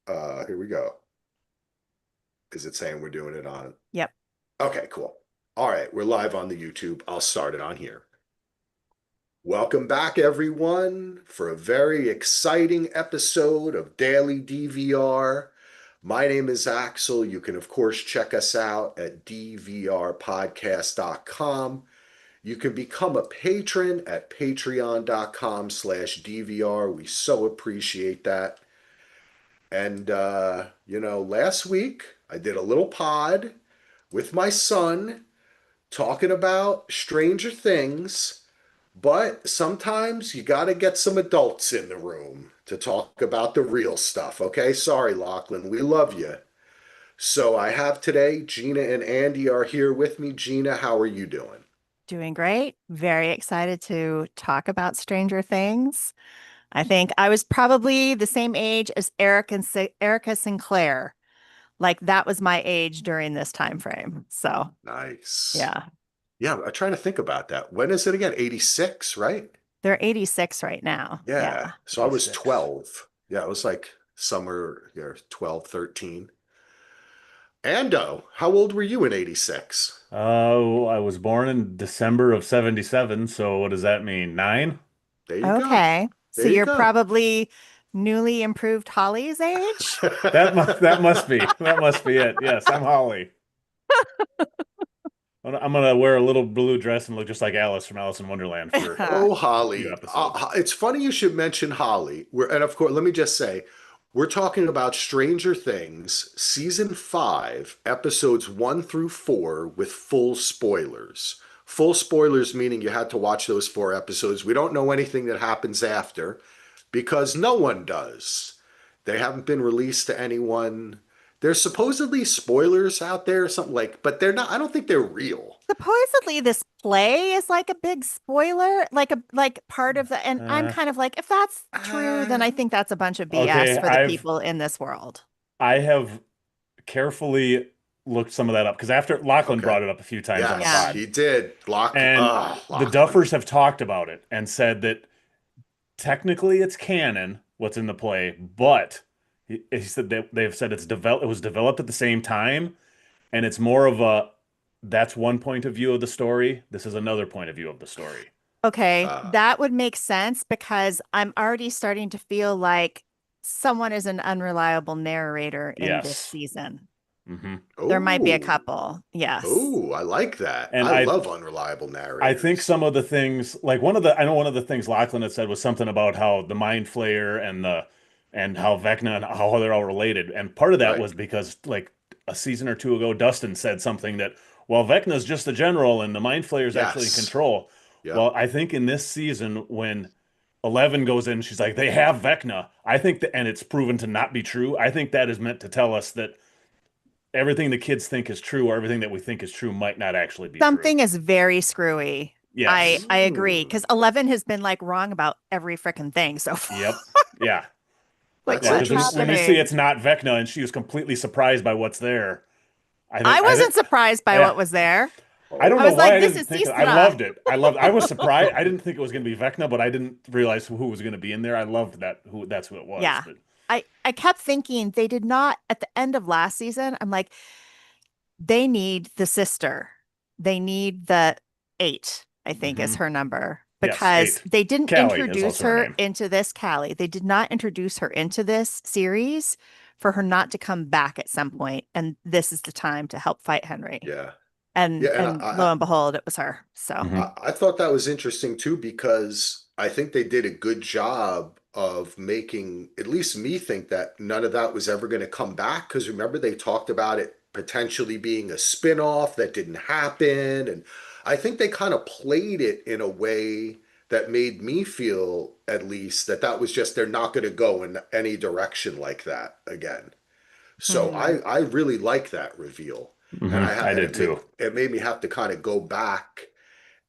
Here we go. Is it saying we're doing it on? Yep. Okay, cool. All right, we're live on the YouTube. I'll start it on here. Welcome back, everyone, for a very exciting episode of Daily DVR. My name is Axel. You can, of course, check us out at dvrpodcast.com. You can become a patron at patreon.com/DVR. We so appreciate that. And, last week I did a little pod with my son talking about Stranger Things, but sometimes you got to get some adults in the room to talk about the real stuff. Okay, sorry, Lachlan, we love you. So I have today Gina and Andy are here with me. Gina, how are you doing? Doing great. Very excited to talk about Stranger Things. I think I was probably the same age as Erica Sinclair. Like that was my age during this time frame. So, Nice. yeah. Yeah, I'm trying to think about that. When is it again? 86, right? They're 86 right now. Yeah. Yeah. So I was 86. 12. Yeah, it was like summer, 12, 13. Ando, how old were you in 86? I was born in December of 77, so what does that mean? Nine? There you go. Okay. So There you you're go. probably newly improved Holly's age? That must be it. Yes, I'm Holly. I'm gonna wear a little blue dress and look just like Alice from Alice in Wonderland for a Oh, few Holly. episodes. It's funny you should mention Holly. And of course, let me just say, we're talking about Stranger Things, season 5, episodes 1 through 4, with full spoilers. Full spoilers meaning you had to watch those 4 episodes. We don't know anything that happens after because no one does. They haven't been released to anyone. There's supposedly spoilers out there or something like, but they're not, I don't think they're real. Supposedly this play is like a big spoiler, like part of the, and I'm Uh, kind of like, if that's true, then Uh, I think that's a bunch of BS okay, for the I've people in this world. I have carefully looked some of that up because after Lachlan okay. brought it up a few times on the Yes, Yeah. pod, he did. and the Lachlan. Duffers have talked about it and said that technically it's canon what's in the play, but he said that they've said it was developed at the same time, and it's more of a that's one point of view of the story. This is another point of view of the story. Okay, Uh, that would make sense because I'm already starting to feel like someone is an unreliable narrator in this Yes. season. Hmm. There might be a oh, couple. Yes. oh, I like that. And I I love unreliable I think narrators. some of the things like I know one of the things Lachlan had said was something about how the Mind Flayer and how Vecna and how they're all related. And part of that Right. was because like a season or two ago, Dustin said something that, well, Vecna's just a general and the Mind Flayer's actually in Yes. control. Yep. Well, I think in this season when 11 goes in, she's like, they have Vecna. I think that, and it's proven to not be true. I think that is meant to tell us that everything the kids think is true or everything that we think is true might not actually be true. Something is very screwy. I Yes. I agree Mm, because 11 has been like wrong about every freaking thing so far. Yep. Yeah. Like that's Yeah, because what's when you see interesting. happening? it's not Vecna and she was completely surprised by what's there, I I think, wasn't surprised by yeah, what was there. I don't I know was why like, I this didn't is think I Sistra. loved it. I was surprised. I didn't think it was going to be Vecna, but I didn't realize who was going to be in there. I loved that's who it was. Yeah. But I kept thinking they did not at the end of last season. I'm like, they need the sister. They need the 8, I think is hmm her number, yes, because 8. they didn't Callie is introduce also her her name. into this Callie. They did not introduce her into this series for her not to come back at some point, and this is the time to help fight Henry. Yeah. And Yeah, and lo and behold, it was her. So Hmm. I thought that was interesting too because I think they did a good job of making at least me think that none of that was ever going to come back. Because remember, they talked about it potentially being a spin-off that didn't happen. And I think they kind of played it in a way that made me feel at least that that was just they're not going to go in any direction like that again. So hmm. I really like that reveal. And I and did too. it made me have to kind of go back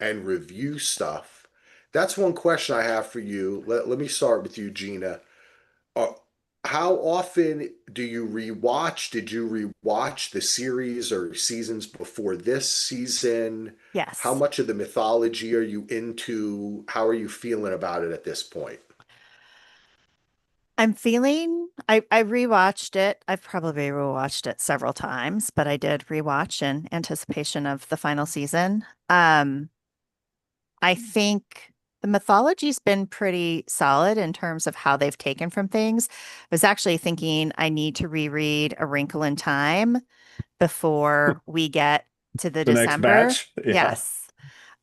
and review stuff. That's one question I have for you. Let me start with you, Gina. Uh, how often do you rewatch? Did you rewatch the series or seasons before this season? How Yes. much of the mythology are you into? How are you feeling about it at this point? I'm feeling I rewatched it. I've probably rewatched it several times, but I did rewatch in anticipation of the final season. I think the mythology's been pretty solid in terms of how they've taken from things. I was actually thinking I need to reread A Wrinkle in Time before we get to the The next December. batch. Yeah. Yes.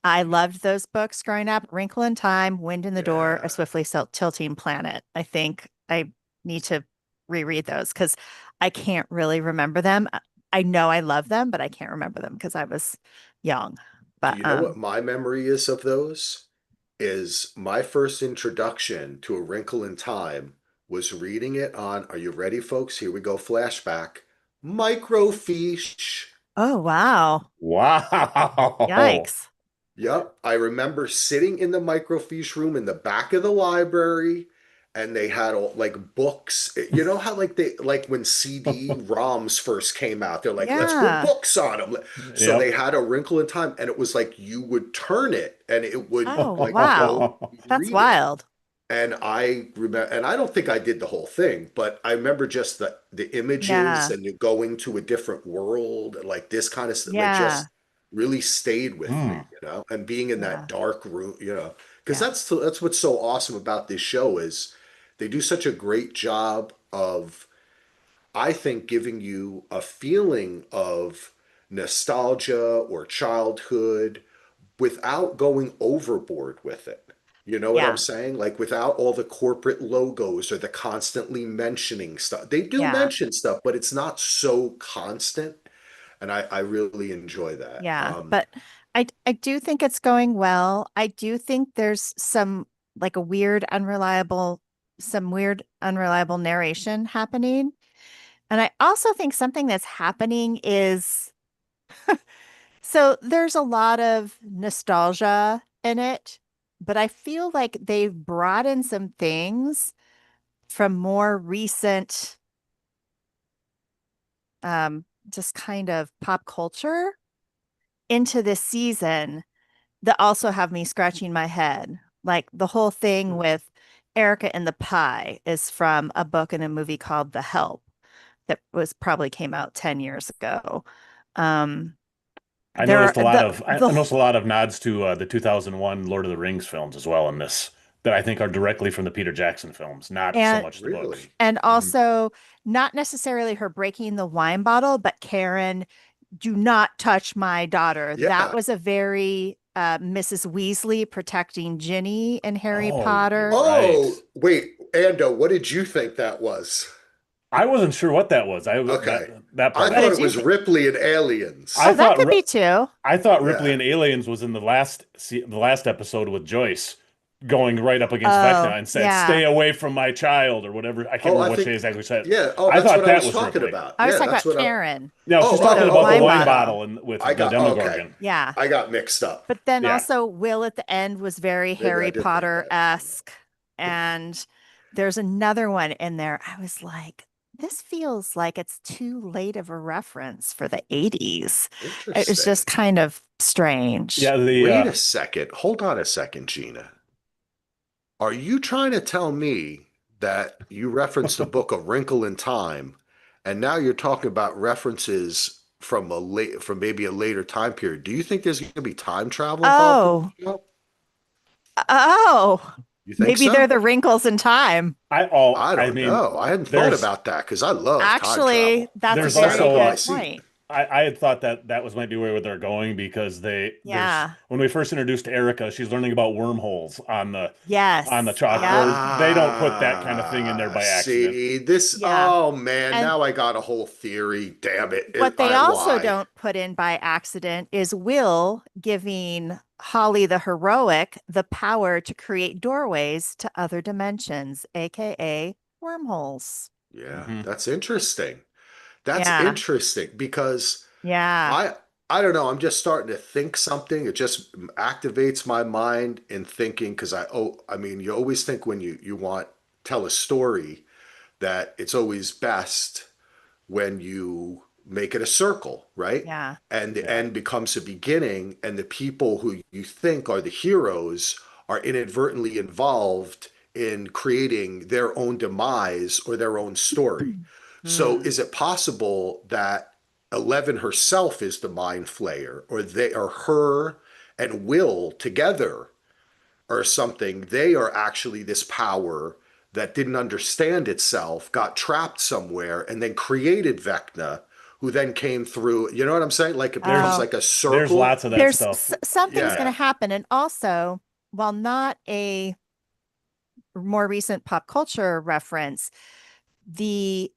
I loved those books growing up. Wrinkle in Time, Wind in the Door, A Yeah. Swiftly Tilting Planet. I think I need to reread those because I can't really remember them. I know I love them, but I can't remember them because I was young. Do But you know what my memory is of those? Is my first introduction to A Wrinkle in Time was reading it on, are you ready, folks? Here we go, flashback. Microfiche. oh wow. Wow. Yikes. Yep. I remember sitting in the microfiche room in the back of the library, and they had all like books. You know how like they like when CD-ROMs first came out, they're like, let's put Yeah. books on them. So they Yep. had A Wrinkle in Time, and it was like you would turn it and it would Oh like go, wow. you'd That's read it. wild. And I remember, and I don't think I did the whole thing, but I remember just the images Yeah. and you going to a different world, like this kind of stuff, like Yeah. just really stayed with me, Hmm. and being in that Yeah. dark room, because Yeah. that's what's so awesome about this show is they do such a great job of, I think, giving you a feeling of nostalgia or childhood without going overboard with it. You know what I'm Yeah. saying? Like without all the corporate logos or the constantly mentioning stuff. They do Yeah. mention stuff, but it's not so constant. And I really enjoy that. Yeah, but I do think it's going well. I do think there's like a weird unreliable some weird unreliable narration happening. And I also think something that's happening is so there's a lot of nostalgia in it, but I feel like they've brought in some things from more recent just kind of pop culture into this season that also have me scratching my head. Like the whole thing with Erica and the Pie is from a book and a movie called The Help that was probably came out 10 years ago. Um, I there are noticed a lot of I the noticed a lot of nods to the 2001 Lord of the Rings films as well in this that I think are directly from the Peter Jackson films, not so and much the books. Really? and Hmm. also not necessarily her breaking the wine bottle, but Karen, do not touch my daughter. That Yeah. was a very Mrs. Weasley protecting Ginny in Harry Oh, you're Potter. right. Oh, wait, Ando, what did you think that was? I wasn't sure what that was. I Okay. that I part What I thought did it you was think? Ripley and I Oh, Aliens. that thought could be too. I thought Ripley Yeah. and Aliens was in the last episode with Joyce going right up against Vecna Oh, and said, "Stay yeah. away from my child" or whatever. I can't Oh, remember I what she think, exactly said. yeah. Oh, I that's thought what I that was was talking Ripley. about. I was Yeah, talking that's about what I. Karen No, she's Oh, talking the about the wine oh, wine okay. bottle. bottle and with I the got, oh, okay. Demogorgon. Yeah. I got mixed up. But then Yeah. also Will at the end was very Maybe I Harry did think that. Potter-esque. And there's another one in there. I was like, this feels like it's too late of a reference for the 80s. It was Interesting. just kind of strange. Yeah, the Wait a second. Hold on a second, Gina. Are you trying to tell me that you referenced the book A Wrinkle in Time, and now you're talking about references from from maybe a later time period? Do you think there's going to be time travel involved in Oh, the show? oh, You think maybe they're so? the wrinkles in time. I I don't mean, know. I hadn't thought there's about that because I love time Actually, travel. that's a there's But very also I good see. point. I had thought that that was might be where they're going because there's Yeah. when we first introduced Erica, she's learning about wormholes on the Yes. Yep. chalkboard. They don't put that kind of thing in there Ah, by accident. see, this, Yeah. oh man, And now I got a whole theory. Damn it. what they also Why? don't put in by accident is Will giving Holly the heroic the power to create doorways to other dimensions, aka wormholes. Yeah, Hmm. that's interesting. That's Yeah. interesting because Yeah. I I don't know, I'm just starting to think something. It just activates my mind in thinking because I mean, you always think when you want tell a story that it's always best when you make it a circle, right? Yeah. And the Yeah. end becomes a beginning, and the people who you think are the heroes are inadvertently involved in creating their own demise or their own story. So Hmm. is it possible that Eleven herself is the mind flayer, or they are her and Will together or something? They are actually this power that didn't understand itself, got trapped somewhere, and then created Vecna, who then came through. You know what I'm saying? Like it becomes There's Oh, like a there's circle. lots of that there's stuff. something's going Yeah. to happen. And also, while not a more recent pop culture reference, the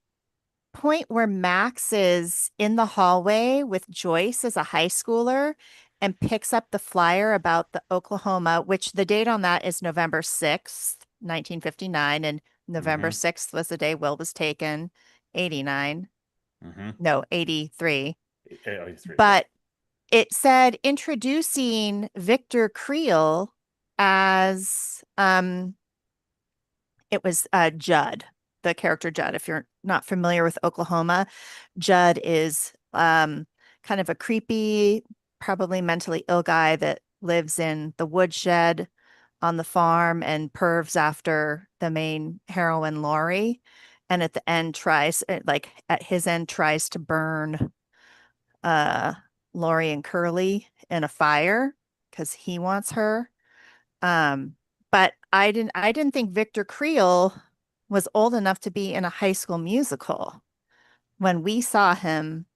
point where Max is in the hallway with Joyce as a high schooler and picks up the flyer about the Oklahoma, which the date on that is November 6th, 1959. And November Hmm. 6th was the day Will was taken, 89. Hmm. No, 83. 83, yeah. But it said introducing Victor Creel as it was Judd, the character Judd. If you're not familiar with Oklahoma, Judd is kind of a creepy, probably mentally ill guy that lives in the woodshed on the farm and pervs after the main heroine, Lori. And at the end tries, like at his end, tries to burn uh, Lori and Curly in a fire because he wants her. Um, but I didn't think Victor Creel was old enough to be in a High School Musical when we saw him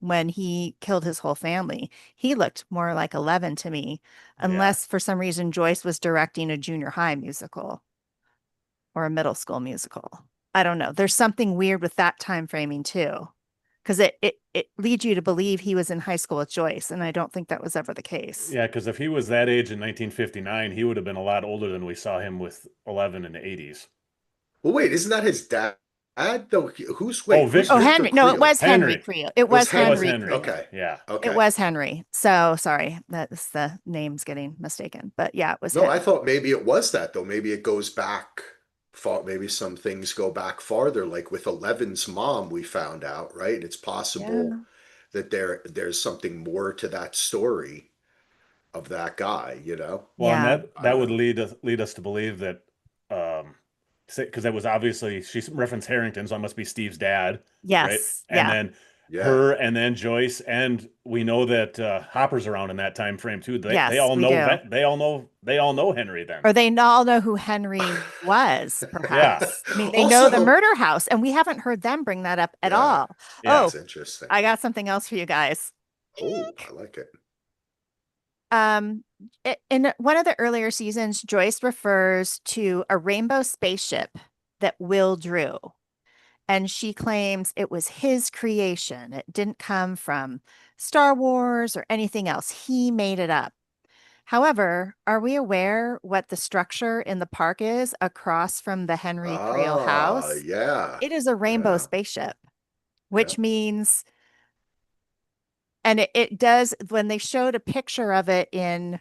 when he killed his whole family. He looked more like 11 to me, Yeah. unless for some reason Joyce was directing a junior high musical or a middle school musical. I don't know. There's something weird with that time framing too, because it leads you to believe he was in high school with Joyce, and I don't think that was ever the case. Yeah, because if he was that age in 1959, he would have been a lot older than we saw him with 11 in the 80s. Well, wait, isn't that his dad? Though Oh, who's Oh, Victor. Victor Henry. No, it Creel? was Henry Henry. Creel. It It was was It was Henry. Henry Henry. Creel. Okay. Yeah. It Okay. was Henry. So sorry, that's the name's getting mistaken. But yeah, it was No, I Henry. thought maybe it was that though. Maybe it goes back far. Maybe some things go back farther. Like with Eleven's mom, we found out, right? It's possible Yeah. that there's something more to that story of that guy. Well, and Yeah. that I don't that would know. lead us to believe that, um, because that was obviously she referenced Harrington, so it must be Steve's dad, right? Yes. And Yeah. then Yeah. her, and then Joyce, and we know that Hopper's around in that time frame too. They Yes, all we know do. they all know Henry then. Or they all know who Henry was, Yeah, perhaps. I mean, they know the Also, murder house, and we haven't heard them bring that up at yeah, all. yeah. Oh, that's interesting. I got something else for you guys. Oh, I like it. Um, in one of the earlier seasons, Joyce refers to a rainbow spaceship that Will drew. And she claims it was his creation. It didn't come from Star Wars or anything else. He made it up. However, are we aware what the structure in the park is across from the Henry Creel Ah, house? yeah, It is a rainbow yeah, spaceship, yeah. which means, and it does, when they showed a picture of it in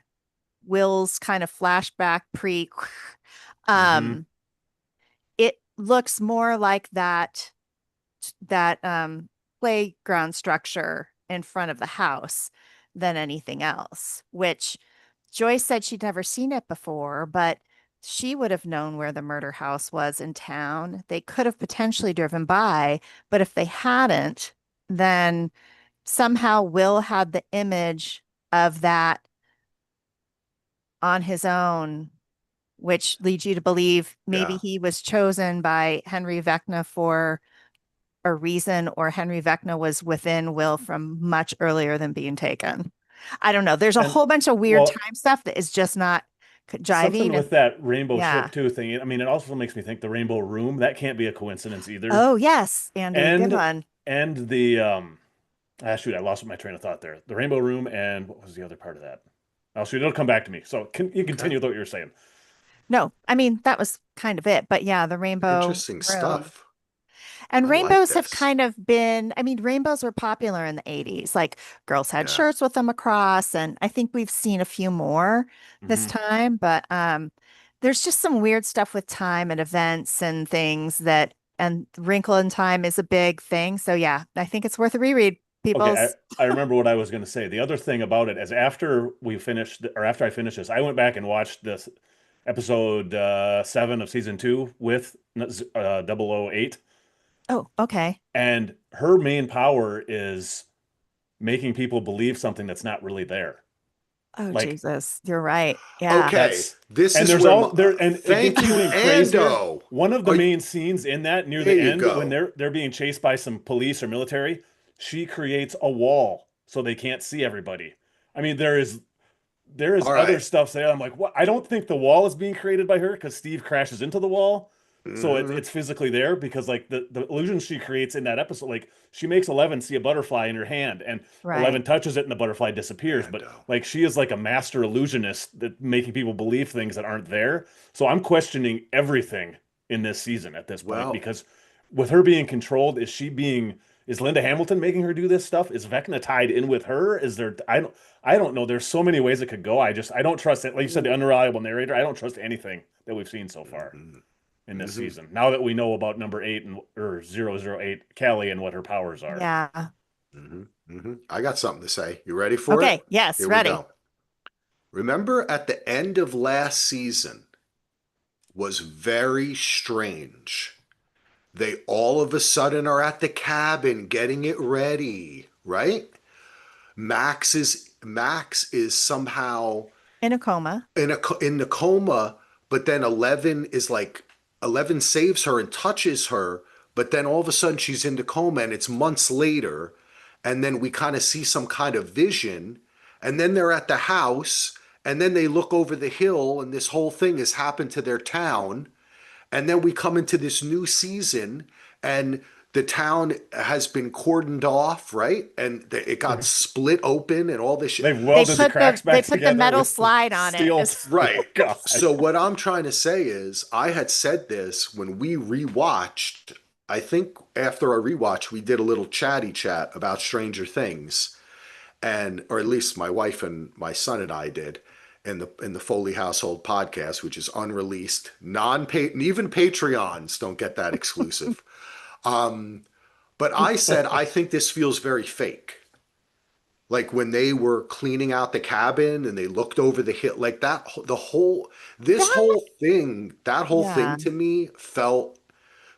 Will's kind of flashback pre, Hmm. um, it looks more like that playground structure in front of the house than anything else, which Joyce said she'd never seen it before, but she would have known where the murder house was in town. They could have potentially driven by, but if they hadn't, then somehow Will had the image of that on his own, which leads you to believe maybe Yeah. he was chosen by Henry Vecna for a reason, or Henry Vecna was within Will from much earlier than being taken. I don't know. There's a And whole bunch of weird well, time stuff that is just not something jiving. And with that rainbow yeah. ship too thing. I mean, it also makes me think the rainbow room, that can't be a coincidence either. Oh, yes, Andy. Good And one. and the shoot, I lost my train of thought there. The rainbow room, and what was the other part of that? Oh shoot, it'll come back to me. So you Okay. continue with what you were saying. No, I mean, that was kind of it. But yeah, the rainbow Interesting room. stuff. And I like rainbows have this. kind of been, I mean, rainbows were popular in the 80s. Like girls had Yeah. shirts with them across, and I think we've seen a few more this Hmm. time, but there's just some weird stuff with time and events and things that and Wrinkle in Time is a big thing. So yeah, I think it's worth a reread, Okay, peoples. I remember what I was going to say. The other thing about it is after we finished, or after I finished this, I went back and watched this episode 7 of season 2 with 008. Oh, okay. And her main power is making people believe something that's not really there. Oh, Like Jesus. You're right. Yeah. Okay, that's this and is there's where all my there and it gets thank you, even crazier. Ando. One of the Are you, main scenes in that near there the you end when go. they're being chased by some police or military, she creates a wall so they can't see everybody. I mean, there is All other right. stuff there. I'm like, what? I don't think the wall is being created by her because Steve crashes into the wall. So Hmm. it's physically there because like the illusion she creates in that episode, like she makes Eleven see a butterfly in her hand and Right. Eleven touches it and the butterfly disappears. But Ando. like she is like a master illusionist that making people believe things that aren't there. So I'm questioning everything in this season at this point Well, because with her being controlled, is Linda Hamilton making her do this stuff? Is Vecna tied in with her? Is there I don't know. There's so many ways it could go. I don't trust it. Like you said, the unreliable narrator. I don't trust anything that we've seen so far hmm in this hmm season. Now that we know about number 8 and or 008 Kelly and what her powers are. Yeah. I got something to say. You ready for it? Okay. Yes. Here we Ready. go. Remember at the end of last season was very strange. They all of a sudden are at the cabin getting it ready, right? Max is somehow In a coma. in the coma, but then 11 is like 11 saves her and touches her, but then all of a sudden she's in the coma and it's months later, and then we kind of see some kind of vision, and then they're at the house, and then they look over the hill, and this whole thing has happened to their town, and then we come into this new season, and the town has been cordoned off, right? And it got split open, and all this shit. They've welded the cracks They back put the together metal with the slide on it. steel. It's Oh Right. God. So what I'm trying to say is I had said this when we rewatched. I think after our rewatch, we did a little chatty chat about Stranger Things, and or at least my wife and my son and I did in the Foley Household podcast, which is unreleased, non-pay, even Patreons don't get that exclusive. Um, but I said I think this feels very fake. Like when they were cleaning out the cabin and they looked over the hill, like that, this that. whole thing Yeah. to me felt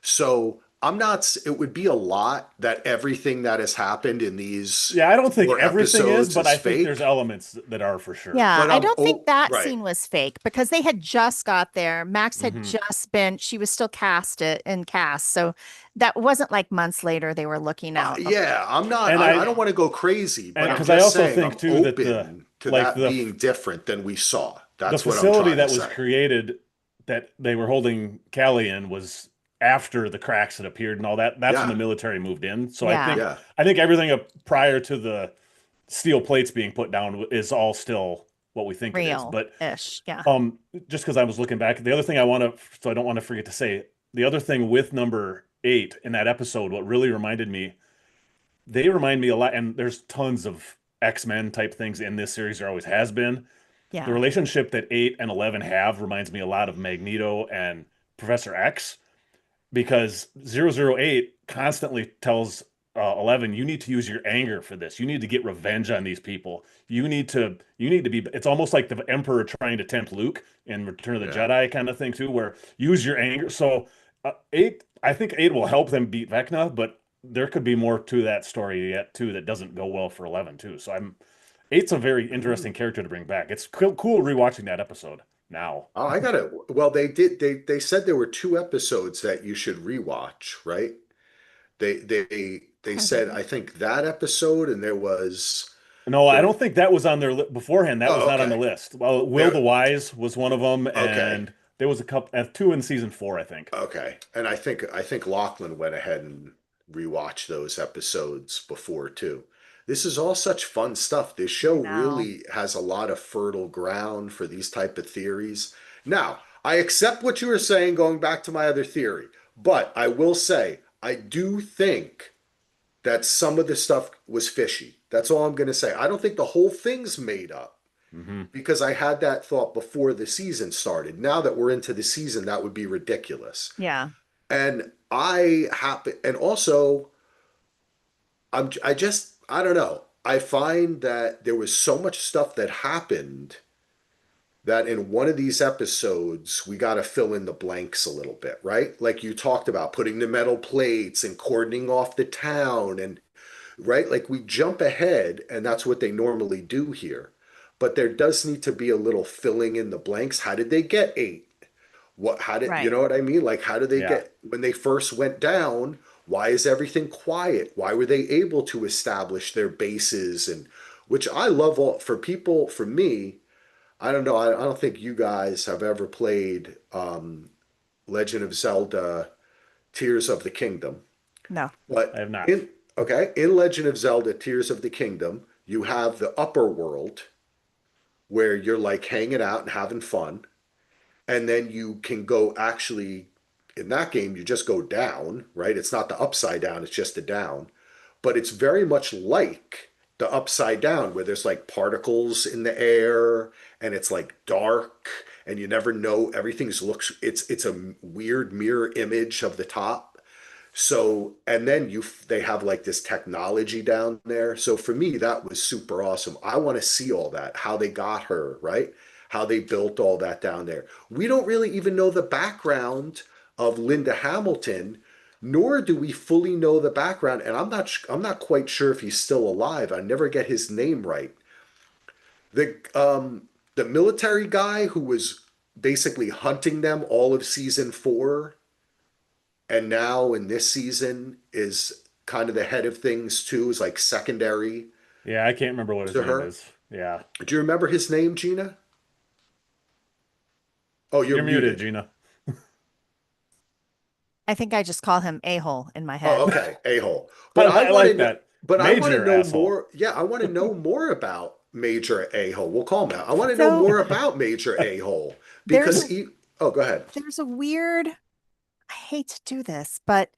so. I'm not, it would be a lot that everything that has happened in these Yeah, I don't think four everything is, episodes but is I think there's fake. elements that are for sure. Yeah, But I I'm, don't think oh, that right. scene was fake because they had just got there. Max had Hmm. just been, she was still cast it in cast. So that wasn't like months later they were looking out. Yeah, I'm not, And I don't want to go crazy, but and I'm Yeah. because I just also saying think I'm too that open to like that being different than we saw. the That's what I'm facility trying to that was say. created that they were holding Callie in was after the cracks had appeared and all that. That's when the Yeah, military moved in. So I Yeah. think yeah. I think everything up prior to the steel plates being put down is all still what we think it is. But Real-ish. Yeah. just because I was looking back, the other thing I want to, so I don't want to forget to say, the other thing with number 8 in that episode, what really reminded me, they remind me a lot, and there's tons of X-Men type things in this series. There always has been. The Yeah. relationship that 8 and 11 have reminds me a lot of Magneto and Professor X because 008 constantly tells 11, you need to use your anger for this. You need to get revenge on these people. You need to be, it's almost like the Emperor trying to tempt Luke in Return of the Yeah. Jedi kind of thing too, where use your anger. So 8, I think 8 will help them beat Vecna, but there could be more to that story yet too that doesn't go well for 11 too. So I'm 8's a very Mm. interesting character to bring back. It's cool rewatching that episode now. Oh, I got it. Well, they said there were two episodes that you should rewatch, right? They Oh, said did I think that episode and there was No, I there don't think that was on their beforehand. That was oh not on the okay. list. Well, Will the There Wise was one of them, okay. and there was a couple, two in season 4, I think. Okay. And I think Lachlan went ahead and rewatched those episodes before too. This is all such fun stuff. This show I know. really has a lot of fertile ground for these type of theories. Now, I accept what you were saying going back to my other theory, but I will say I do think that some of the stuff was fishy. That's all I'm going to say. I don't think the whole thing's made up Hmm. because I had that thought before the season started. Now that we're into the season, that would be ridiculous. Yeah. And I happen, and also I don't know. I find that there was so much stuff that happened that in one of these episodes we got to fill in the blanks a little bit, right? Like you talked about putting the metal plates and cordoning off the town and right? Like we jump ahead, and that's what they normally do here. But there does need to be a little filling in the blanks. How did they get eight? What, how did, you Right. know what I mean? Like, how did they Yeah. get, when they first went down, why is everything quiet? Why were they able to establish their bases? And which I love all, for people, for me, I don't know, I don't think you guys have ever played Legend of Zelda Tears of the Kingdom. No. I But have not. in okay, in Legend of Zelda Tears of the Kingdom, you have the upper world where you're like hanging out and having fun, and then you can go actually in that game you just go down, right? It's not the upside down, it's just the down. But it's very much like the upside down where there's like particles in the air and it's like dark and you never know everything's looks it's a weird mirror image of the top. So, and then they have like this technology down there. So for me, that was super awesome. I want to see all that, how they got her, right? How they built all that down there. We don't really even know the background of Linda Hamilton, nor do we fully know the background. And I'm not quite sure if he's still alive. I never get his name right. The military guy who was basically hunting them all of season four and now in this season is kind of the head of things too, is like secondary Yeah, I can't remember what his to name her. is. Yeah. Do you remember his name, Gina? Oh, you're You're muted, muted. Gina. I think I just call him a-hole in my Oh, head. okay, a-hole. I, But I I want to like know, that. but I want to Major know asshole. more. Yeah, I want to know more about Major A-hole. We'll call him that. I want to know So more about Major A-hole there's a because oh, go ahead. there's a weird, I hate to do this, but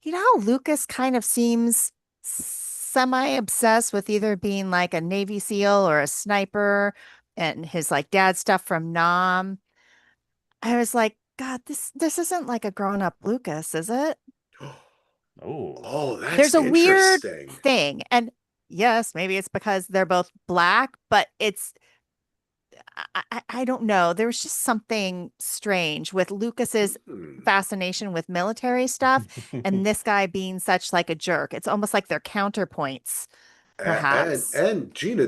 you know how Lucas kind of seems semi-obsessed with either being like a Navy SEAL or a sniper and his like dad stuff from Nam. I was like, God, this isn't like a grown-up Lucas, is it? Oh. Oh, There's that's a weird interesting. thing. And yes, maybe it's because they're both black, but it's I don't know. There was just something strange with Lucas's Hmm. fascination with military stuff and this guy being such like a jerk. It's almost like they're counterpoints, perhaps. And Gina,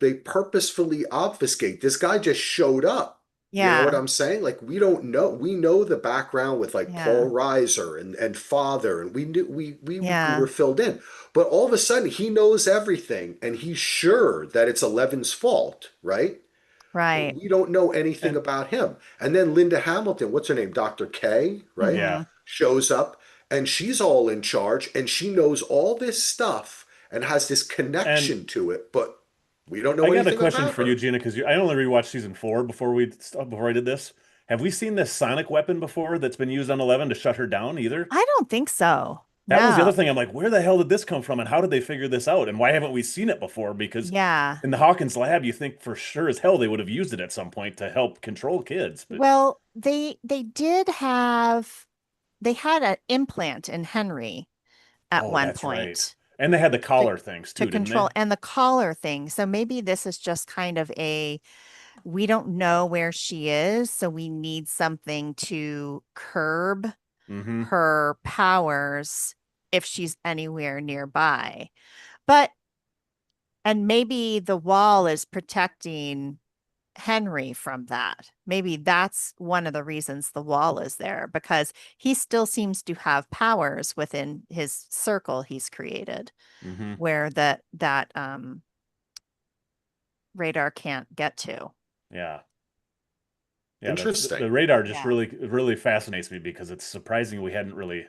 they purposefully obfuscate. This guy just showed up. You know what Yeah. I'm saying? Like we don't know. We know the background with like Yeah. Paul Reiser and Father, and we knew we Yeah. were filled in. But all of a sudden, he knows everything, and he's sure that it's Eleven's fault, right? But Right. we don't know anything And about him. And then Linda Hamilton, what's her name? Dr. K, right? yeah. Hmm. Shows up and she's all in charge and she knows all this stuff and has this And connection to it, but we don't I know got a anything question about for you, her. Gina, because I only rewatched season four before I did this. Have we seen this sonic weapon before that's been used on Eleven to shut her down either? I don't think so. That was the No. other thing. I'm like, where the hell did this come from, and how did they figure this out, and why haven't we seen it before? Because Yeah. in the Hawkins lab, you think for sure as hell they would have used it at some point to help control kids, but Well, they did have they had an implant in Henry at oh, one that's right. point And they had the to collar things to too, didn't control they? and the collar thing. So maybe this is just kind of a we don't know where she is, so we need something to curb Mm-hmm. her powers if she's anywhere nearby. But and maybe the wall is protecting Henry from that. Maybe that's one of the reasons the wall is there because he still seems to have powers within his circle he's created Mm-hmm. where that radar can't get to. Yeah. Yeah, that's the Interesting. radar just Yeah. really fascinates me because it's surprising we hadn't really,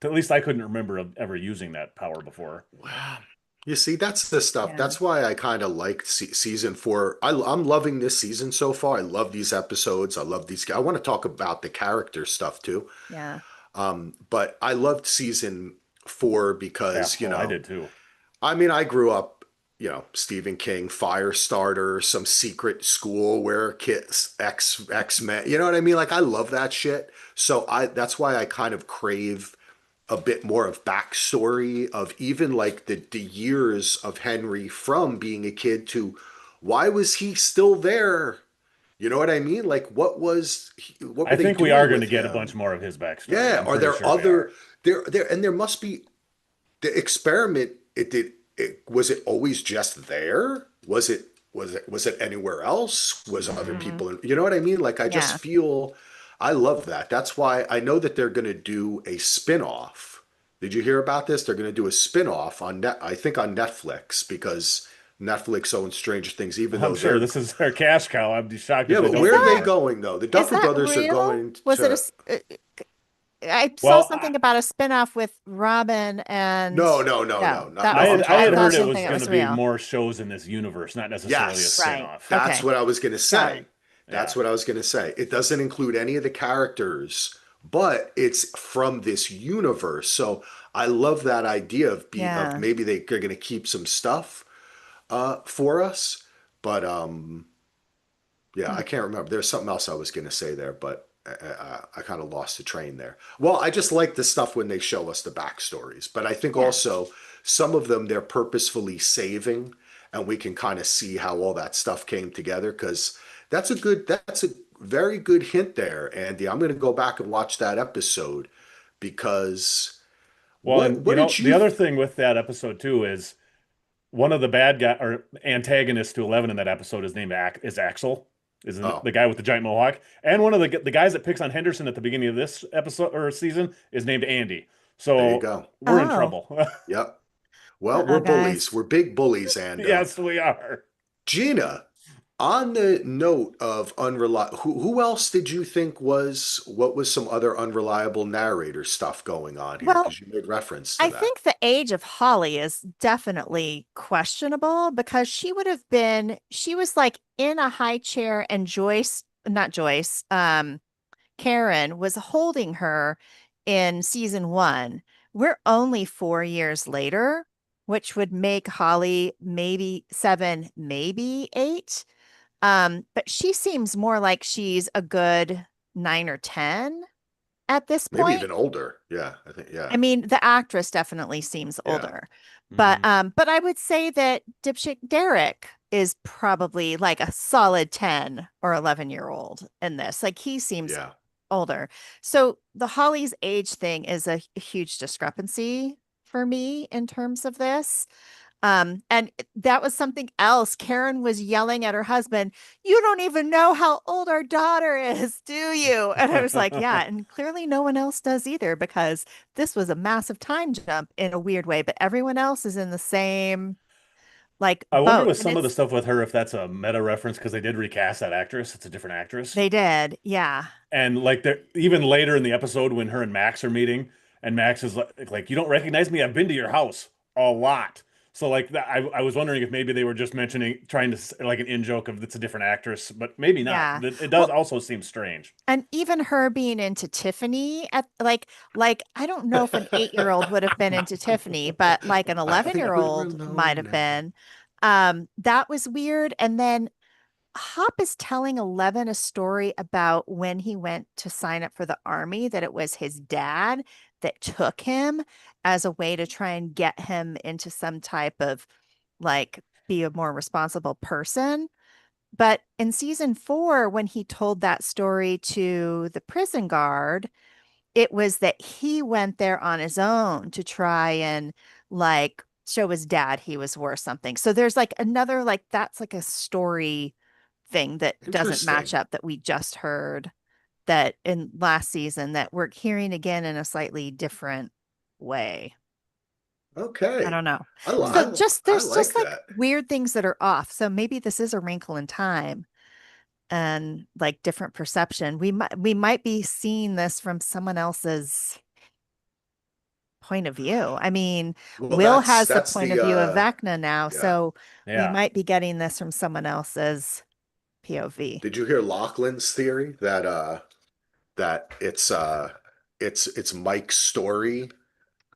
at least I couldn't remember of ever using that power before. Wow. You see, that's the stuff. Yeah. That's why I kind of liked season four. I'm loving this season so far. I love these episodes. I love these. I want to talk about the character stuff too. Yeah. But I loved season four Yeah, because, oh, I did too. I mean, I grew up, Stephen King, Firestarter, some secret school where kids, X-Men, you know what I mean? Like, I love that shit. So that's why I kind of crave a bit more of backstory of even like the years of Henry from being a kid to why was he still there You know what I mean? Like, what I were they think we are doing going to with get a bunch him? more of his backstory. Yeah, I'm are pretty there sure we other are. and there must be the experiment. Was it always just there? Was it anywhere else? Was other Mm, people in, you know what I mean? Like I just yeah. feel I love that. That's why I know that they're going to do a spin-off. Did you hear about this? They're going to do a spin-off on I think on Netflix because Netflix owns Stranger Things even I'm though sure they're this is their cash cow. I'd be shocked if yeah, they but Is don't where are do they that more. going though? The is Duffer that Brothers are real? going Was it to I saw Well, something about a spinoff with Robin and no, no, no, no, no, no, that no. I was I'm had I I had talking thought heard about it didn't was think that going was to be real. more shows in this universe, not necessarily a yes. Right. spin-off. That's Okay. what I was going to Got it. say. That's Yeah. what I was going to say. It doesn't include any of the characters, but it's from this universe. So I love that idea of Yeah. maybe they're going to keep some stuff for us. But yeah, Hmm. I can't remember. There's something else I was going to say there, but I kind of lost the train there. Well, I just like the stuff when they show us the backstories, but I think Yeah. also some of them they're purposefully saving, and we can kind of see how all that stuff came together because that's a very good hint there, Andy. I'm going to go back and watch that episode because Well, what and what did the you? other thing with that episode too is one of the bad guy or antagonists to 11 in that episode is named is Axel, is Oh, the guy with the giant mohawk, and one of the guys that picks on Henderson at the beginning of this episode or season is named Andy. there you So go. we're in Oh. trouble. Yep. Well, we're Uh-oh, bullies. guys. We're big bullies, Ando. Yes, we are. Gina, on the note of unreliable, who else did you think what was some other unreliable narrator stuff going on here? Well, Because you made reference to I that. think the age of Holly is definitely questionable because she was like in a high chair and not Joyce, Karen was holding her in season one. We're only 4 years later, which would make Holly maybe seven, maybe eight. But she seems more like she's a good nine or 10 at this Maybe point. even older. Yeah, I think, I yeah, mean, the actress definitely seems yeah, older. Mhm. But I would say that dipshit Derek is probably like a solid 10 or 11-year-old in this. Like he seems yeah. older. So the Holly's age thing is a huge discrepancy for me in terms of this. And that was something else. Karen was yelling at her husband, "You don't even know how old our daughter is, do you?" And I was like, yeah, and clearly no one else does either because this was a massive time jump in a weird way, but everyone else is in the same like I wonder boat. with And some of the it's stuff with her if that's a meta reference because they did recast that actress. It's a different actress. they did. Yeah. And like there, even later in the episode when her and Max are meeting, and Max is like, "You don't recognize me? I've been to your house a lot." So like that, I was wondering if maybe they were just mentioning, trying to like an in joke of it's a different actress, but maybe not. Yeah. It does Well, also seem strange. and even her being into Tiffany at like I don't know if an 8-year-old would have been into Tiffany, but like an I think we're 11-year-old might alone have now. been. That was weird. And then Hop is telling 11 a story about when he went to sign up for the army, that it was his dad that took him as a way to try and get him into some type of like be a more responsible person. But in season four, when he told that story to the prison guard, it was that he went there on his own to try and like show his dad he was worth something. So there's like another, like, that's like a story thing that doesn't match Interesting. up that we just heard that in last season that we're hearing again in a slightly different way. I Okay. don't know. I, li- So I, just I there's just like like that. weird things that are off. So maybe this is a wrinkle in time and like different perception. We might be seeing this from someone else's point of view. I mean, Well, Will that's has the that's point the of view of Vecna now, yeah. so we Yeah. might be getting this from someone else's POV. Did you hear Lachlan's theory that it's Mike's story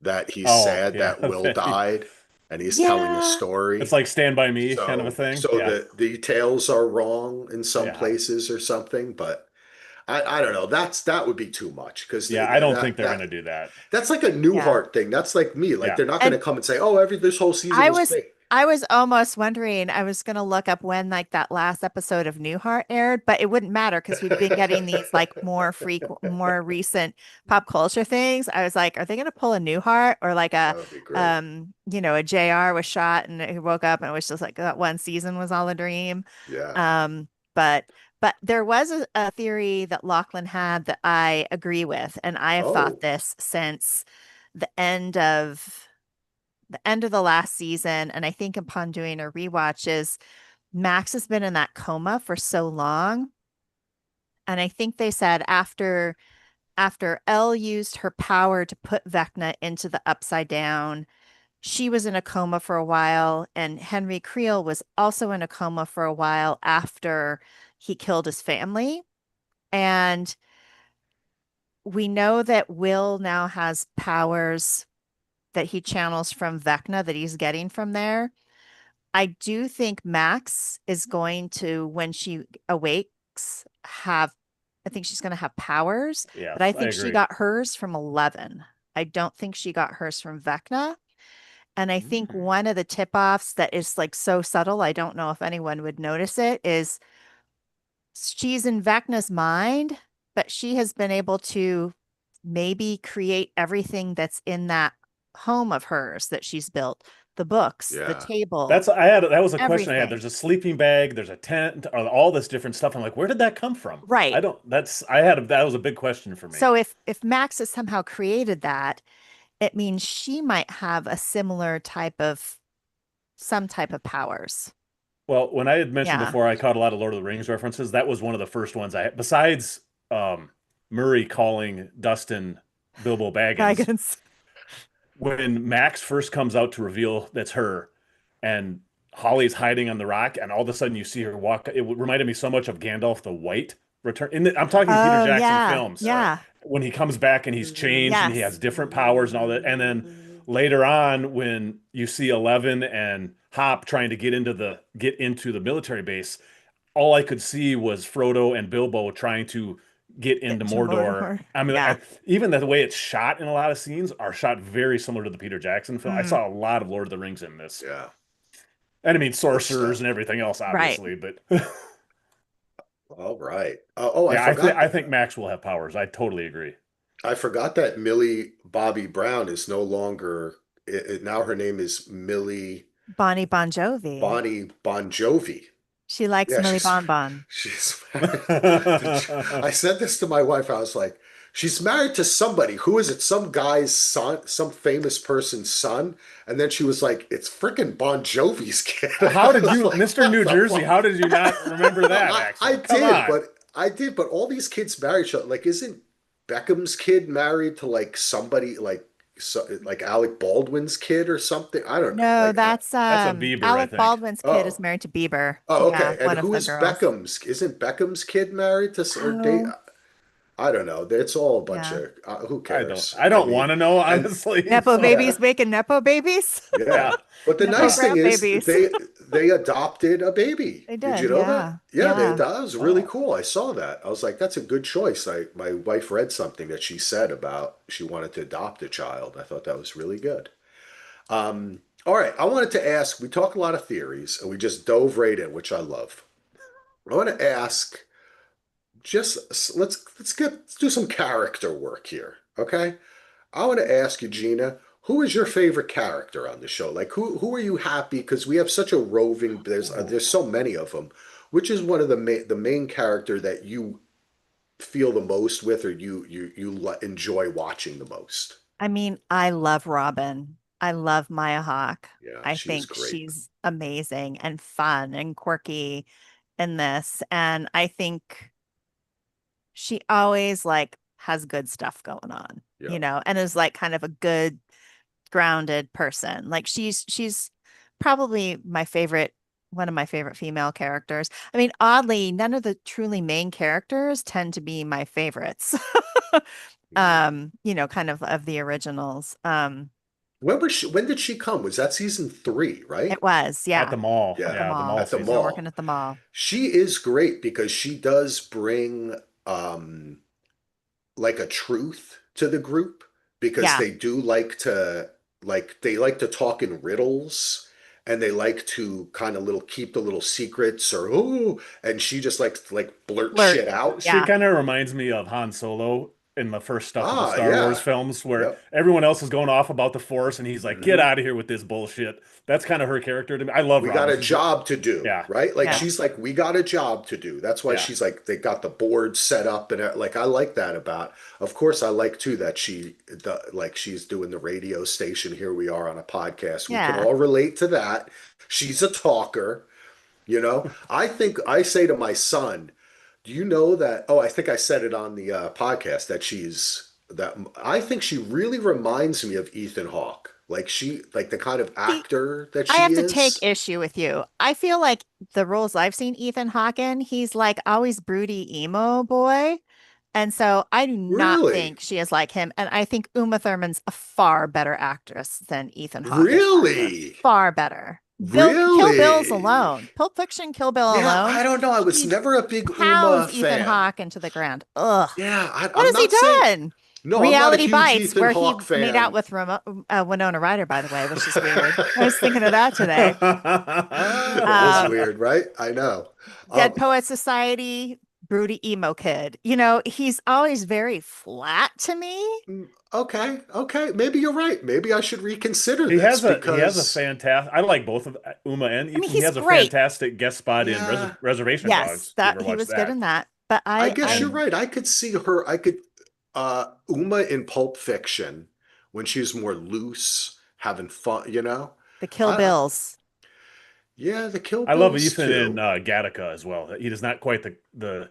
that he's Oh, sad yeah. that Will died and he's telling a Yeah, It's story. like Stand By Me kind of a So thing. Yeah. the details are wrong in some Yeah. places or something, but I don't know. That would be too much because Yeah. I don't think they're gonna do that. that's like a yeah. Newhart thing. That's like me. Like Yeah. they're not going And to come and say, "Oh, this whole season I was was fake." I was almost wondering, I was going to look up when like that last episode of Newhart aired, but it wouldn't matter because we've been getting these like more frequent, more recent pop culture things. I was like, are they going to pull a Newhart or like That would be great. a JR was shot and he woke up and it was just like that one season was all a dream. Yeah. Um, but but there was a theory that Lachlan had that I agree with, and I have thought Oh, this since the end of the end of the last season, and I think upon doing a rewatch is Max has been in that coma for so long. And I think they said after Elle used her power to put Vecna into the upside down, she was in a coma for a while, and Henry Creel was also in a coma for a while after he killed his family. And we know that Will now has powers that he channels from Vecna that he's getting from there. I do think Max is going to, when she awakes, I think she's going to have powers, but I Yes, I think she agree. got hers from 11. I don't think she got hers from Vecna. And I think Mm. one of the tip-offs that is like so subtle, I don't know if anyone would notice it, is she's in Vecna's mind, but she has been able to maybe create everything that's in that home of hers that she's built, the books, the yeah. table, That's I had that was a question I had. everything. There's a sleeping bag, there's a tent, all this different stuff. I'm like, where did that come from? I Right. don't. That's I had that was a big question for me. So if Max has somehow created that, it means she might have a similar type of some type of powers. Well, when I had mentioned Yeah. before, I caught a lot of Lord of the Rings references. That was one of the first ones besides um, Murray calling Dustin Bilbo Baggins. Dragons. When Max first comes out to reveal that's her, and Holly's hiding on the rock, and all of a sudden you see her walk. It reminded me so much of Gandalf the White return. I'm talking Peter Oh Jackson yeah. films Yeah. Yeah. when he comes back and he's changed and he has Yes. different powers and all that. And then later on, when you see Eleven and Hop trying to get into the military base, all I could see was Frodo and Bilbo trying to get into Into Mordor. Mordor. I mean, Yeah. even the way it's shot in a lot of scenes are shot very similar to the Peter Jackson film. I Mm, saw a lot of Lord of the Rings in this. Yeah. And I mean, Good sorcerers stuff. and everything else, right. obviously. But All right. I yeah, forgot I that. think Max will have powers. I totally agree. I forgot that Millie Bobby Brown is no longer. Now her name is Millie Bonnie Bon Jovi. Bonnie Bon Jovi. She likes Yeah, Millie Bon Bon. she's married. I said this to my wife. I was like, she's married to somebody. Who is it? Some guy's son, some famous person's son. And then she was like, it's freaking Bon Jovi's kid. How I did was you, like, Mr. what New the Jersey, fuck? how did you not remember No, that, I Axel? Come did, on. but all these kids marry each other. Like, isn't Beckham's kid married to like somebody like Alec Baldwin's kid or something? I don't know. No, Like, that's That's a Bieber, I Alec think. Baldwin's kid is oh. married to Bieber. Oh, Yeah, okay. And one of who the is girls. Beckham's? Isn't Beckham's kid married to or date? Oh, I don't know. It's all a bunch yeah. of who I don't cares? I I don't want mean, to know, and honestly. Nepo So yeah, babies making Nepo babies. yeah. yeah. But the Nepo nice Yeah. thing is grandbabies. they adopted a baby. They Did did. you know that? Yeah. Yeah, Yeah. that was really Oh. cool. I saw that. I was like, that's a good choice. My wife read something that she said about she wanted to adopt a child. I thought that was really good. All right, I wanted to ask. We talk a lot of theories, and we just dove right in, which I love. I want to ask just let's do some character work here, okay? I want to ask you, Gina, who is your favorite character on the show? Like, who are you happy because we have such a roving. Ooh. There's so many of them. Which is one of the main character that you feel the most with, or you enjoy watching the most? I mean, I love Robin. I love Maya Hawke. Yeah, I she's think great. she's amazing and fun and quirky in this. And I think she always like has good stuff going on, Yeah, and is like kind of a good grounded person. Like she's probably one of my favorite female characters. I mean, oddly, none of the truly main characters tend to be my favorites. Kind of the originals. when did she come? Was that season 3, right? It was, At the yeah, mall. at Yeah, the Yeah, at the mall. mall at the She was season. working mall. at the mall. She is great because she does bring um like a truth to the group because Yeah, they do like to talk in riddles and they like to kind of little keep the little secrets or oh, and she just likes to like blurt Flirt. shit out. She Yeah. kind of reminds me of Han Solo in the first stuff of the Ah, Star Wars yeah. films, where Yep. everyone else is going off about the Force, and he's like, "Get Hmm. out of here with this bullshit." That's kind of her character to me. I love We got Robin. a She's great. job to do, Yeah, right? Like Yeah. yeah, she's like, we got a job to do. That's why yeah. she's like, they got the board set up and like I like that about. Of course, I like too that like she's doing the radio station. Here we are on a podcast. We can Yeah. all relate to that. She's a talker, you know. I think I say to my son, "Do you know that?" Oh, I think I said it on the podcast that I think she really reminds me of Ethan Hawke. Like the kind of See, actor that I she have to take is. issue with you. I feel like the roles I've seen Ethan Hawke in, he's like always broody emo boy. And so I do not Really? think she is like him. And I think Uma Thurman's a far better actress than Ethan Hawke is actor. Really? Far better. Kill Bill's Really? alone. Pulp Fiction, Kill Bill Yeah, alone. I don't know. I was She never a big Uma pounds Ethan fan. Hawke into the ground. Ugh. Yeah, What I'm has he not saying. done? No, I'm not a Reality huge Bites, Ethan where he Hawke made out fan. with Winona Ryder, by the way, which is weird. I was thinking of that today. That is Um, weird, right? I know. Dead Um, Poet Society, broody emo kid. You know, he's always very flat to me. okay, okay. Maybe you're right. Maybe I should reconsider He this has a because, fantastic. I like both of Uma and I mean, Ethan. He he's has a great. fantastic guest spot in yeah, Reservation Yes, Dogs. If you that ever he watched was good that? in that. But I guess you're And right. I could see her. I could, Uma in Pulp Fiction when she was more loose, having fun, you know? the Kill I Bills. Yeah, the Kill I love Bills Ethan in too. Gattaca as well. He does not quite the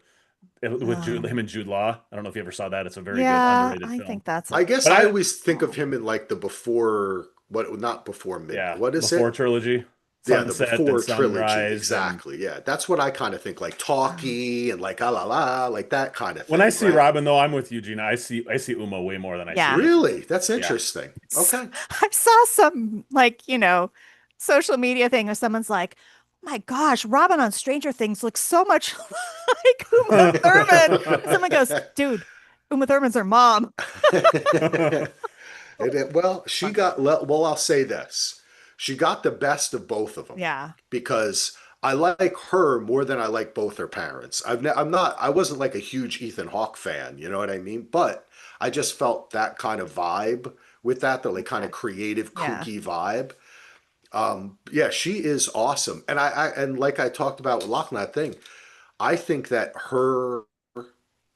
with Oh, him and Jude Law. I don't know if you ever saw that. It's a very good yeah, underrated I film. think that's a I guess But I I always think of oh, him in like the before, what, not before midnight. yeah, What is before it? trilogy, Yeah, the Sunset and before trilogy. Sunrise, and Exactly. Yeah, that's what I kind of think, like oh. talky and like ah la la, like that kind of when I thing, see right? Robin though, I'm with you, Gina. I see Uma way more than I see Yeah. Ethan. Really? That's Yeah. interesting. Okay. I saw some like, social media thing where someone's like, oh my gosh, Robin on Stranger Things looks so much like Uma Thurman. And someone goes, dude, Uma Thurman's her mom. Well, she got, well, I'll say this. She got the best of both of them Yeah. because I like her more than I like both her parents. I wasn't like a huge Ethan Hawke fan, you know what I mean? But I just felt that kind of vibe with that, the like kind of Okay. creative, Yeah. kooky vibe. Yeah, she is awesome. And and like I talked about with Lachlan, that thing, I think that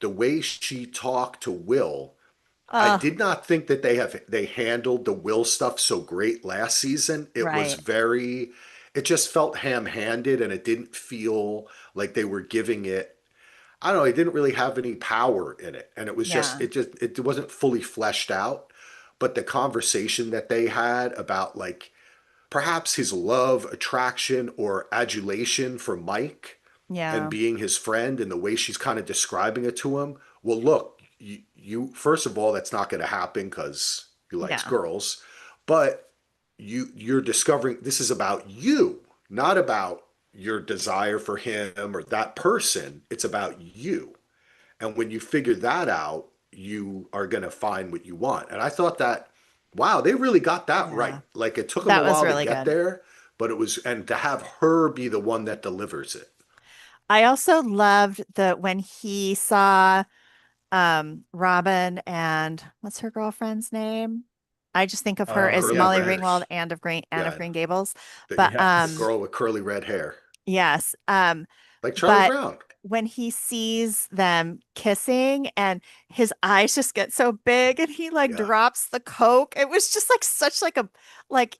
the way she talked to Will, I Oh, did not think that they handled the Will stuff so great last season. right. It just felt ham-handed and it didn't feel like they were giving it, I don't know, it didn't really have any power in it. And Yeah. it wasn't fully fleshed out. But the conversation that they had about like perhaps his love, attraction, or adulation for Mike and Yeah. being his friend and the way she's kind of describing it to him. Well, look, you first of all, that's not going to happen because he likes Yeah. girls, but you're discovering this is about you, not about your desire for him or that person. It's about you. And when you figure that out, you are going to find what you want. And I thought that, wow, they really got that right. Yeah. Like it took them a That was while to really get good. there, but and to have her be the one that delivers it. I also loved the when he saw Robin and what's her girlfriend's name? I just think of her as Curly Yeah, Molly red, Ringwald and of Green Anne of yeah, Green Gables. But the yes. girl with curly red hair, yes. like Charlie But Brown. when he sees them kissing and his eyes just get so big and he like Yeah. drops the Coke, it was just like such like a like,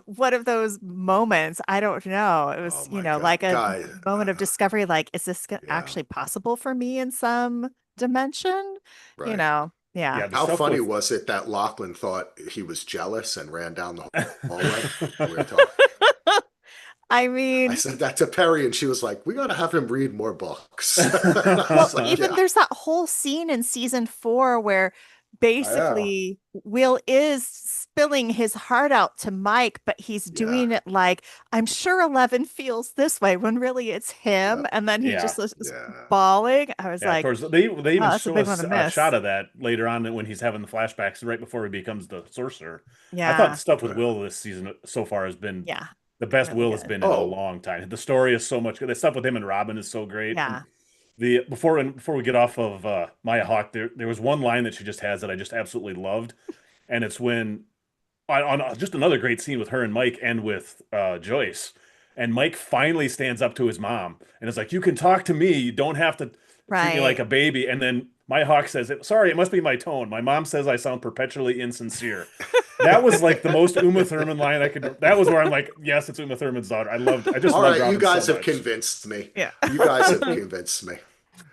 one of those moments. I don't know. It Oh was, my like God, a guy. moment of discovery, like, is this Yeah. actually possible for me in some dimension? Right. Yeah. Yeah, the How stuff funny with was it that Lachlan thought he was jealous and ran down the hallway when we were talking? I I mean, said that to Perry, and she was like, "We got to have him read more books." And I well, was like, even "Yeah, there's that whole scene in season 4 where I know. basically Will is spilling his heart out to Mike, but he's Yeah, doing it like, I'm sure 11 feels this way when really it's him. yep, And then he yeah. just is yeah, bawling. I was Yeah, like, towards they oh, even that's a show big one us to a miss. shot of that later on when he's having the flashbacks right before he becomes the sorcerer. I thought the Yeah. stuff with yeah. Will this season so far has been Yeah. the best really Will has good. been in a Oh, long time. The story is so much good. The stuff with him and Robin is so great. And Yeah. the before we get off of Maya Hawke, there was one line that she just has that I just absolutely loved, and it's when on just another great scene with her and Mike and with Joyce. And Mike finally stands up to his mom and is like, "You can talk to me. You don't have to treat me like Right. a baby." And then Maya Hawke says, "Sorry, it must be my tone. My mom says I sound perpetually insincere." That was like the most Uma Thurman line I could. That was where I'm like, "Yes, it's Uma Thurman's daughter." I just all loved right. You Robin so guys have much. convinced me. Yeah. You guys have convinced me.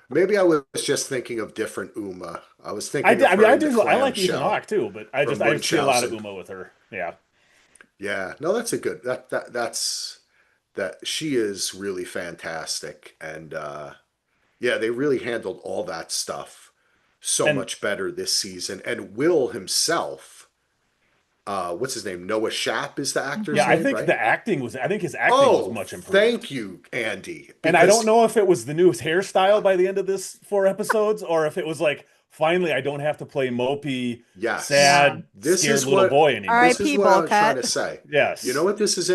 Maybe I was just thinking of different Uma. I was I thinking did, of I mean, her I in the do. I like Ethan clamshell Hawke too, but from I see a lot of Munchausen. Uma with her. Yeah, Yeah, no, that's a good that's that she is really fantastic. And yeah, they really handled all that stuff so and much better this season. And Will himself, what's his name? Noah Schnapp is the actor's yeah, I Hmm. name, think right? the acting was. I think his acting was Oh, much improved. thank you, Andy. And I don't Because know if it was the new hairstyle by the end of this 4 episodes, or if it was like, finally, I don't have to play mopey, yes, Yeah. sad, scared little boy anymore. this is R.I.P. what I Bowl was trying cut. to say. You know Yes. what? This is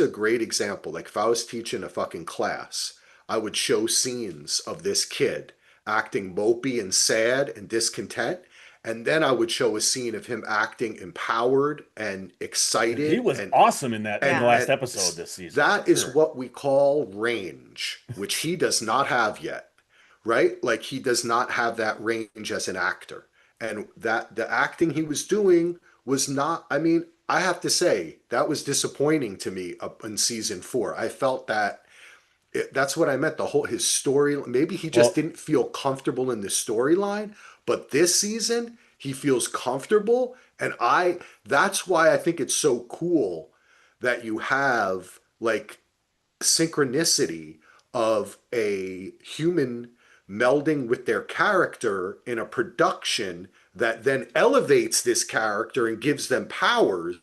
a great example. Like if I was teaching a fucking class, I would show scenes of this kid acting mopey and sad and discontent, and then I would show a scene of him acting empowered and He excited was awesome in that in the and Yeah. last and episode this season, for that is sure. what we call range, which he does not have yet, right? Like he does not have that range as an actor. And that the acting he was doing was not, I mean, I have to say, that was disappointing to me up in season 4. I felt that that's what I meant. The whole his story, maybe he just Well, didn't feel comfortable in the storyline, but this season he feels comfortable. And that's why I think it's so cool that you have like synchronicity of a human melding with their character in a production that then elevates this character and gives them powers.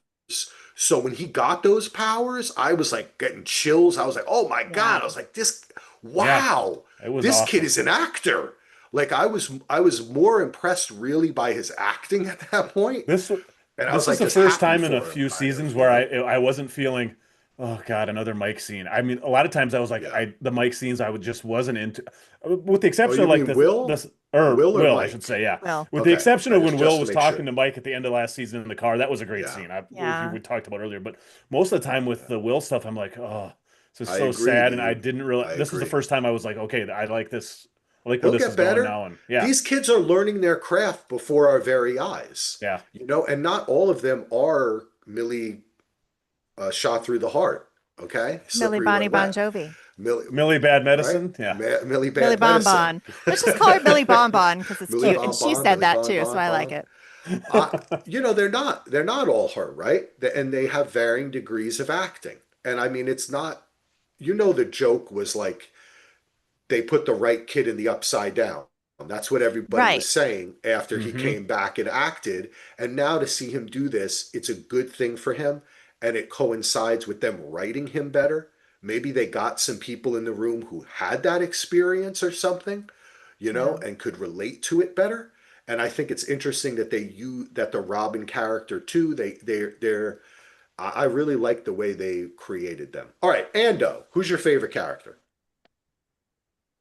So when he got those powers, I was like getting chills. I was like, "Oh my Yeah. God." I was like, "This yeah, wow. it was This kid awesome. is an actor." Like I was more impressed really by his acting at that point. This And I this was is like the just first happy time in a for him few kind of, seasons you where know? I wasn't feeling, oh God, another Mike scene. I mean, a lot of times I was like, Yeah. the Mike scenes I would just wasn't into, with the Oh, exception you of like mean Will? this or Will or Will, I should Mike? say, yeah. Well, With the Okay. exception I of when Will just to was make sure. talking to Mike at the end of last season in the car, that was a great Yeah. scene. yeah. We talked about earlier, but most of the time with Yeah. the Will stuff, I'm like, oh, this is I so agree, sad, and I dude. didn't really. I This was the agree. first time I was like, okay, I like this. I like where He'll this get is going better. now, and yeah, These kids are learning their craft before our very eyes. yeah, You know, and not all of them are Millie shot through the heart. Okay? Millie Slippery Bonnie when Bon wet. Jovi. Millie, Millie Bad right? Medicine, yeah. Millie Millie Bad Bon Medicine. Bon. Let's just call her Millie Bon Bon because it's Millie cute. And Bon she Bon, said Millie that Bon too, so Bon I like Bon. it. You know, they're not all her, right? And they have varying degrees of acting. And I mean, it's not, you know, the joke was like they put the right kid in the upside down. That's what everybody was Right. saying after he Hmm. came back and acted. And now to see him do this, it's a good thing for him. And it coincides with them writing him better. Maybe they got some people in the room who had that experience or something, you Yeah. know, and could relate to it better. And I think it's interesting that that the Robin character too, they're I really like the way they created them. All right, Ando, who's your favorite character?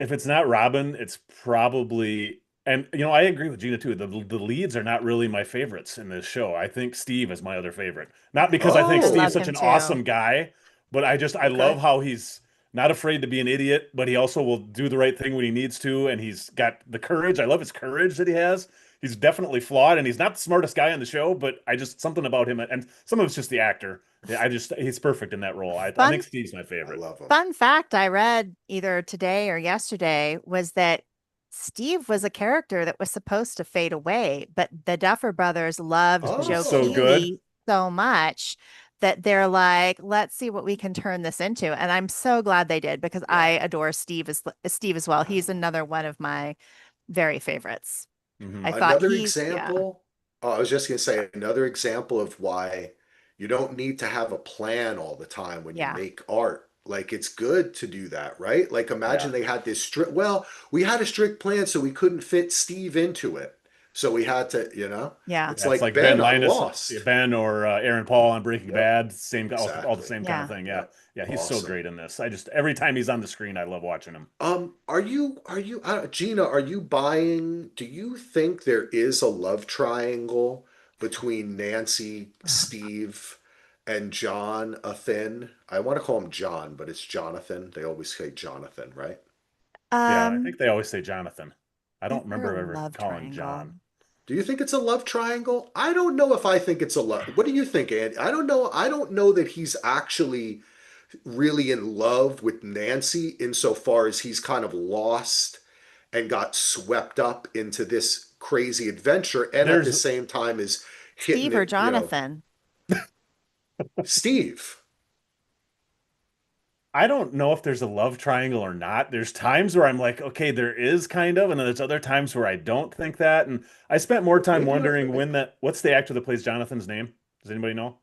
If it's not Robin, it's probably, and I agree with Gina too. The leads are not really my favorites in this show. I think Steve is my other favorite. Not because I think I Oh, Steve's love such him an too. awesome guy, but I love okay. how he's not afraid to be an idiot, but he also will do the right thing when he needs to, and he's got the courage. I love his courage that he has. He's definitely flawed, and he's not the smartest guy on the show, but I just something about him, and some of it's just the actor. Yeah, he's perfect in that role. I think Fun Steve's my I favorite. love him. fun fact I read either today or yesterday was that Steve was a character that was supposed to fade away, but the Duffer Brothers loved It was Joe so Oh, good. Keighley so much that they're like, let's see what we can turn this into. And I'm so glad they did because I yeah. adore Steve as well. He's another one of my very favorites. Hmm. I thought Another yeah, example, oh, I was just going to say another example of why you don't need to have a plan all the time when you yeah, make art. Like it's good to do that, right? Like Yeah. imagine they had this strict, well, we had a strict plan so we couldn't fit Steve into it. So we had to, Yeah. it's Yeah, it's like like Ben Ben on Linus, Lost. Ben or Aaron Paul on Breaking Yep, Bad, same, all the exactly. same kind of Yeah. thing. Yeah, Yep, yeah, he's so awesome. great in this. I just every time he's on the screen, I love watching him. Gina, are you buying? Do you think there is a love triangle between Nancy, Steve, and Jonathan? I want to call him John, but it's Jonathan. They always say Jonathan, right? Yeah, I Um, think they always say Jonathan. I is don't there a remember ever love calling triangle? John. Do you think it's a love triangle? I don't know if I think it's a love. What do you think, Andy? I don't know. I don't know that he's actually really in love with Nancy insofar as he's kind of lost and got swept up into this crazy adventure and at the There's same time is hitting Steve or it, Jonathan? Steve. I don't know if there's a love triangle or not. There's times where I'm like, okay, there is kind of, and then there's other times where I don't think that. And I spent more time Maybe wondering what's the actor that plays Jonathan's name? Does anybody know?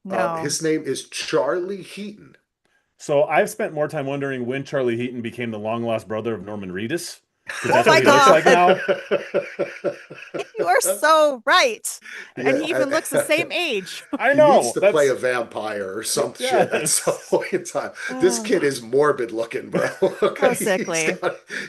No. his name is Charlie Heaton. So I've spent more time wondering when Charlie Heaton became the long lost brother of Norman Reedus, because Oh that's what my he looks like God. now. You are so right. And Yeah, he even looks the same age. I he needs know. to play a That's vampire or some shit at some yes. point in time. This Oh, kid is morbid looking, bro. so Okay, sickly.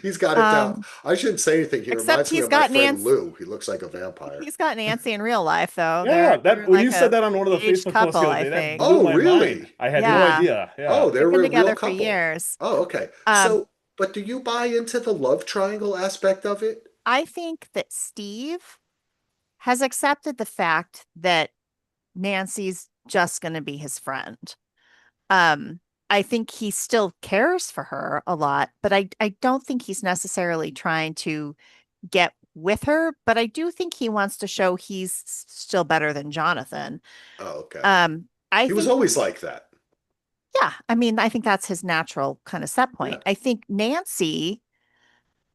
he's got it down. Um, I shouldn't say anything. He except reminds me he's of my got friend Nancy. Lou. He looks like a vampire. He's got Nancy in real life, though. Yeah, They're that when you like said a that on one of the engaged Facebook posts couple, the other I day, that think. blew Oh, my mind. really? I had no Yeah, idea. Yeah. Oh, they they've been were a real together for couple. years. Oh, okay. Um, But do you buy into the love triangle aspect of it? I think that Steve has accepted the fact that Nancy's just going to be his friend. Um, I think he still cares for her a lot, but I don't think he's necessarily trying to get with her, but I do think he wants to show he's still better than Jonathan. Oh, okay. I He was think, always like that. yeah, I mean, I think that's his natural kind of set Yeah. point. I think Nancy,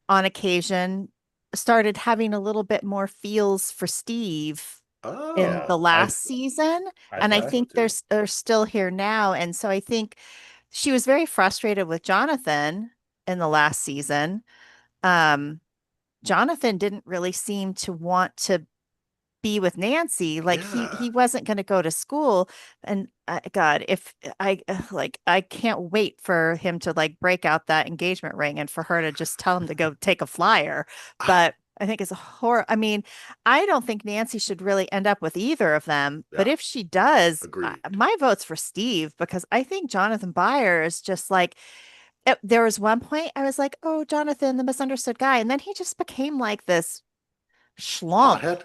on occasion, started having a little bit more feels for Steve in Oh, the Yeah. I last season, I and I thought okay. so think too. they're still here now. And so I think she was very frustrated with Jonathan in the last season. Um, Jonathan didn't really seem to want to be with Nancy. Like Yeah. he wasn't going to go to school. And God, if I like, I can't wait for him to like break out that engagement ring and for her to just tell him to go take a flyer. I, But I think it's a horror. I mean, I don't think Nancy should really end up with either of them. But yeah. if she does, Agreed. my vote's for Steve because I think Jonathan Byer is just like there was one point I was like, oh, Jonathan, the misunderstood guy. And then he just became like this schlump. Pothead.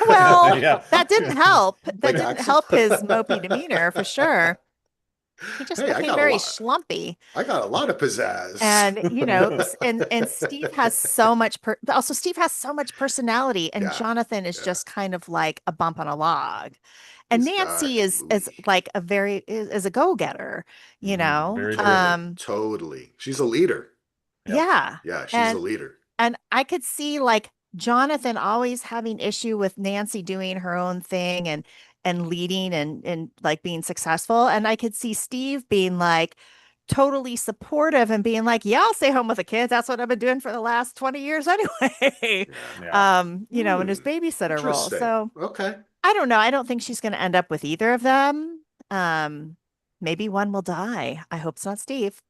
Well, Yeah. that didn't help. That Like didn't Axel. help his mopey demeanor for sure. He just Hey, I became got a very lot. schlumpy. I got a lot of pizzazz. And and Steve has so much also Steve has so much personality and Yeah. Jonathan is Yeah. just kind of like a bump on a log. And He's Nancy dark and is moody. like is a go-getter, you know. Very driven. Totally. She's a leader. Yep. Yeah. Yeah, she's a And leader. And I could see like Jonathan always having issue with Nancy doing her own thing and leading and like being successful. And I could see Steve being like totally supportive and being like, yeah, I'll stay home with the kids. That's what I've been doing for the last 20 years anyway. Yeah. Yeah. In his Hmm. babysitter role. Interesting. So Okay. I don't know. I don't think she's gonna end up with either of them. Maybe one will die. I hope it's not Steve.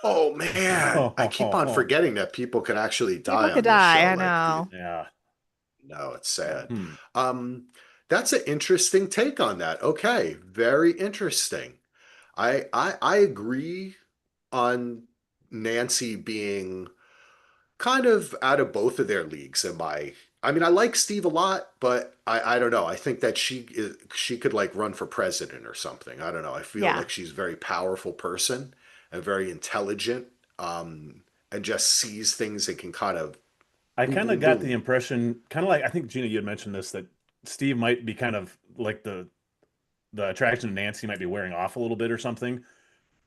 Oh man, I keep on forgetting that people can actually People die could on this die, show. I Like the know. Yeah. no, it's sad. Hmm. Um, that's an interesting take on that. Okay, very interesting. I agree on Nancy being kind of out of both of their leagues in my I mean I like Steve a lot, but I don't know. I think that she could like run for president or something. I don't know. I feel Yeah. like she's a very powerful person and very intelligent, and just sees things and can kind of I boom kind of boom got the boom. impression, kind of like I think Gina, you had mentioned this, that Steve might be kind of like the attraction to Nancy might be wearing off a little bit or something.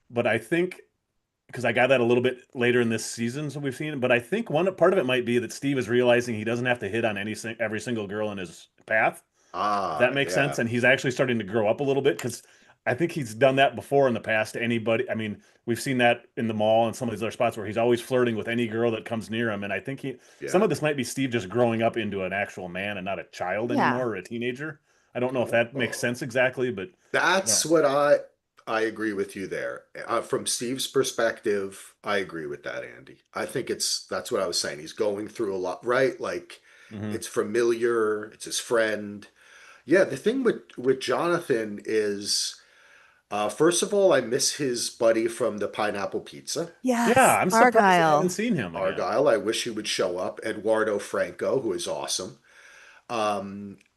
But I think because I got that a little bit later in this season, so we've seen. But I think one part of it might be that Steve is realizing he doesn't have to hit on every single girl in his path. If Ah, that makes sense, yeah. and he's actually starting to grow up a little bit because I think he's done that before in the past to anybody. I mean, we've seen that in the mall and some of these other spots where he's always flirting with any girl that comes near him. And I think some Yeah. of this might be Steve just growing up into an actual man and not a child Yeah. anymore or a teenager. I don't know if that makes Oh, sense exactly, but that's no. what I agree with you there. From Steve's perspective, I agree with that, Andy. I think that's what I was saying. He's going through a lot, right? Like Hmm. it's familiar, it's his friend. Yeah, the thing with Jonathan is, first of all, I miss his buddy from the pineapple pizza, Yeah, Yes. I'm surprised we haven't Argyle. seen him again. Argyle. I wish he would show up. Eduardo Franco, who is awesome.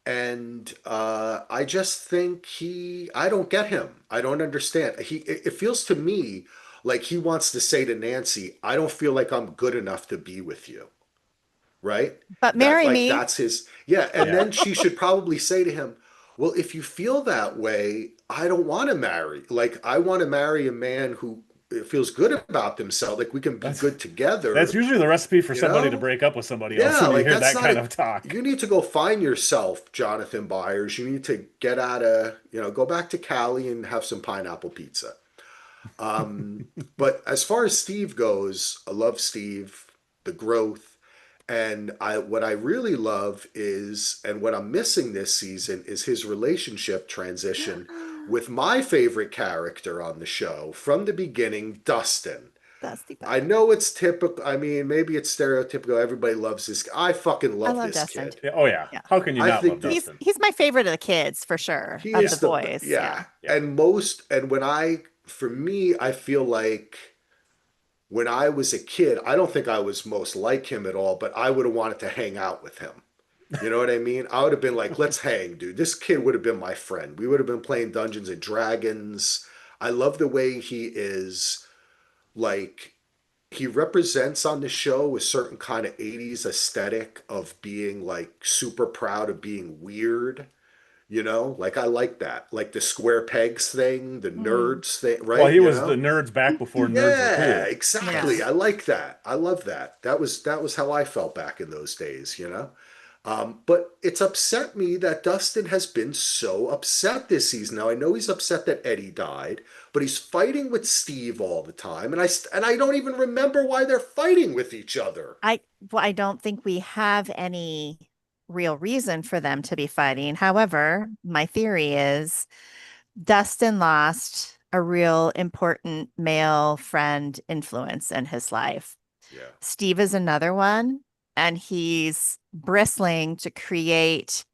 And I just think I don't get him. I don't understand. It feels to me like he wants to say to Nancy, I don't feel like I'm good enough to be with you, right? But That marry like me. that's his, yeah. And Yeah. then she should probably say to him, well, if you feel that way, I don't want to marry. Like I want to marry a man who feels good about themselves. Like we can be That's good that's together, usually the recipe for you somebody to know? break up with somebody else Yeah, when you like hear that's that not kind a. of talk. You need to go find yourself, Jonathan Byers. You need to get out of, go back to Cali and have some pineapple pizza. Um, but as far as Steve goes, I love Steve, the growth. And what I really love is, and what I'm missing this season is his relationship transition with my favorite character on the show from the beginning, Dustin. That's the I best. know it's typical. I mean, maybe it's stereotypical. Everybody loves this. I fucking I love love this Dustin kid. too. Yeah, oh yeah. Yeah. How can you I not love think that Dustin? He's my favorite of the kids for sure. he Of the Yeah. is boys. yeah. Yeah. Yeah. And when for me, I feel like when I was a kid, I don't think I was most like him at all, but I would have wanted to hang out with him. You know what I mean? I would have been like, let's hang, dude. This kid would have been my friend. We would have been playing Dungeons and Dragons. I love the way he is like he represents on the show a certain kind of 80s aesthetic of being like super proud of being weird, like I like that, like the square pegs thing, the Mm. nerds thing, Well, right? he was the nerds back before nerds were Yeah, cool. Yeah. exactly. I like that. I love that. That was how I felt back in those days. But it's upset me that Dustin has been so upset this season. Now I know he's upset that Eddie died, but he's fighting with Steve all the time, and I don't even remember why they're fighting with each other. I well, I don't think we have any real reason for them to be fighting. However, my theory is Dustin lost a real important male friend influence in his life. Yeah. Steve is another one, and he's bristling to create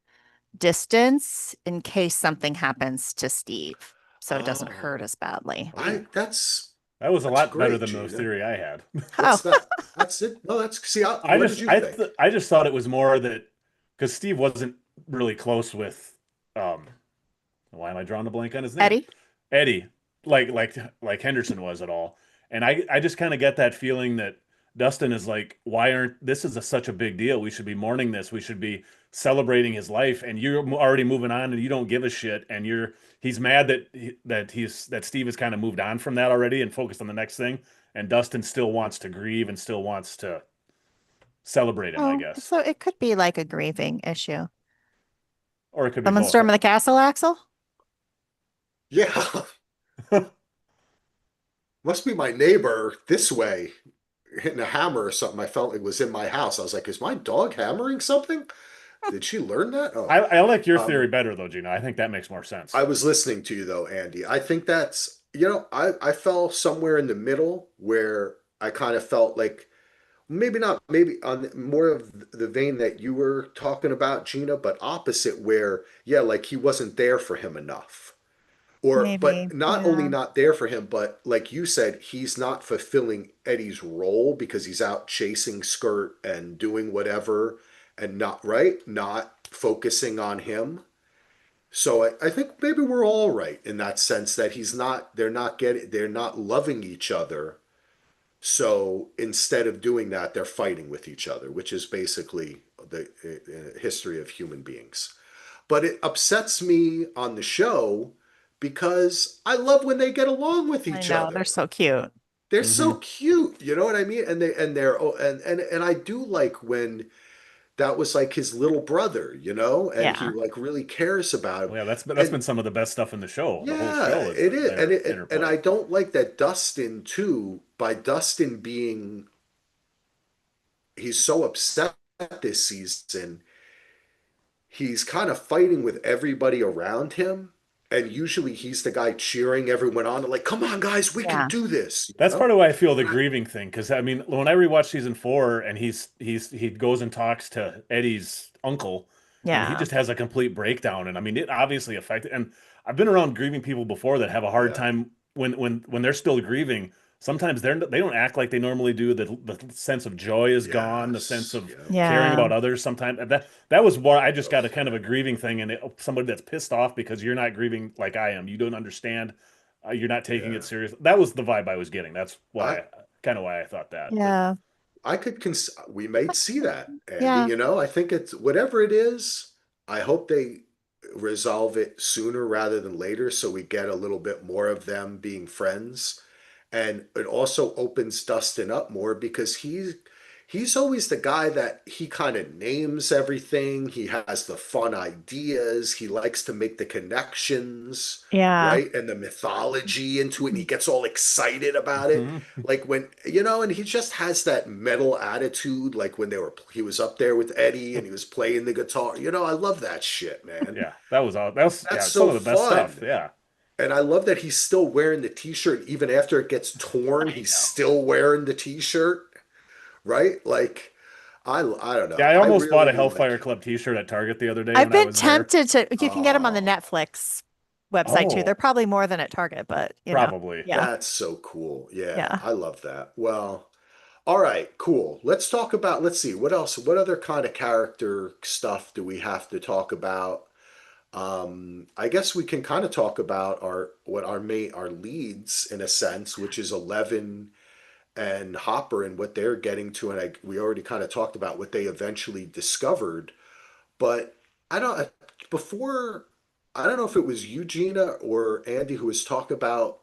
distance in case something happens to Steve so it doesn't hurt Oh, as badly. I Oh, that's that was a that's lot better great, than the Gina. theory I had. Oh, What's that? That's it. No, that's see. I What did just you think? I just thought it was more that because Steve wasn't really close with um why am I drawing a blank on his name? Eddie. Eddie, like Henderson was at all. And I just kind of get that feeling that Dustin is like, why aren't this is such a big deal? We should be mourning this. We should be celebrating his life, and you're already moving on, and you don't give a shit. And he's mad that Steve has kind of moved on from that already and focused on the next thing. And Dustin still wants to grieve and still wants to celebrate him, I Oh, guess, so it could be like a grieving issue. or it could be Someone both. storming the castle, Axel? Yeah, must be my neighbor this way hitting a hammer or something. I felt it was in my house. I was like, is my dog hammering something? Did she learn that? Oh, I like your theory um, better though, Gina. I think that makes more sense. I was listening to you though, Andy. I think that's, I fell somewhere in the middle where I kind of felt like maybe not, maybe on more of the vein that you were talking about, Gina, but opposite where, yeah, like he wasn't there for him enough. But Maybe. not only Yeah. not there for him, but like you said, he's not fulfilling Eddie's role because he's out chasing Skirt and doing whatever and not focusing on him. So I think maybe we're all right in that sense that they're not loving each other. So instead of doing that, they're fighting with each other, which is basically the history of human beings. But it upsets me on the show because I love when they get along with I each know. They're other. so cute. They're so Hmm. cute, you know what I mean? And they're, oh, and I do like when that was like his little brother, and he Yeah. like really cares about him. Well, yeah, that's And been some of the best stuff in the show. The whole yeah, show is it is. And their and interplay. I don't like that Dustin too, by Dustin being he's so upset this season, he's kind of fighting with everybody around him. And usually he's the guy cheering everyone on, like, come on, guys, we can Yeah. do this, That's part of why I feel the And grieving thing. Because I mean, when I rewatch season 4 and he goes and talks to Eddie's uncle, and he Yeah. just has a complete breakdown. And I mean, it obviously affected. And I've been around grieving people before that have a hard yeah, time when they're still grieving. Sometimes they don't act like they normally do. The sense of joy is gone. The sense yes, of yeah, caring Yeah. about others. Sometimes that was why I just got a kind of a grieving thing, and somebody that's pissed off because you're not grieving like I am. You don't understand. You're not taking it yeah. serious. That was the vibe I was getting. That's I why, kind of why I thought that. But Yeah. I could we might see that, Andy. Yeah. I think it's whatever it is. I hope they resolve it sooner rather than later, so we get a little bit more of them being friends, and it also opens Dustin up more because he's always the guy that he kind of names everything. He has the fun ideas. He likes to make the connections, Yeah. right? And the mythology into it. And he gets all excited about it. mhm. Like when, and he just has that metal attitude. Like when he was up there with Eddie and he was playing the guitar. I love that shit, man. Yeah, that was all. That was That's yeah, some so of the best stuff. fun. Yeah, And I love that he's still wearing the t-shirt even after it gets torn. I He's know. still wearing the t-shirt, right? Like I don't Yeah, know. I I almost bought a really like Hellfire him. Club T-shirt at Target the other day I've when I been was there. tempted to, you can get them on the Oh, Netflix website too. They're Oh, probably more than at Target, but probably. yeah. that's so cool. Yeah, Yeah. I love that. Well, all right, cool. Let's talk about, let's see, what else, what other kind of character stuff do we have to talk about? I guess we can kind of talk about our leads in a sense, which is 11 and Hopper and what they're getting to, and we already kind of talked about what they eventually discovered. But I don't before I don't know if it was you, Gina, or Andy, who was talking about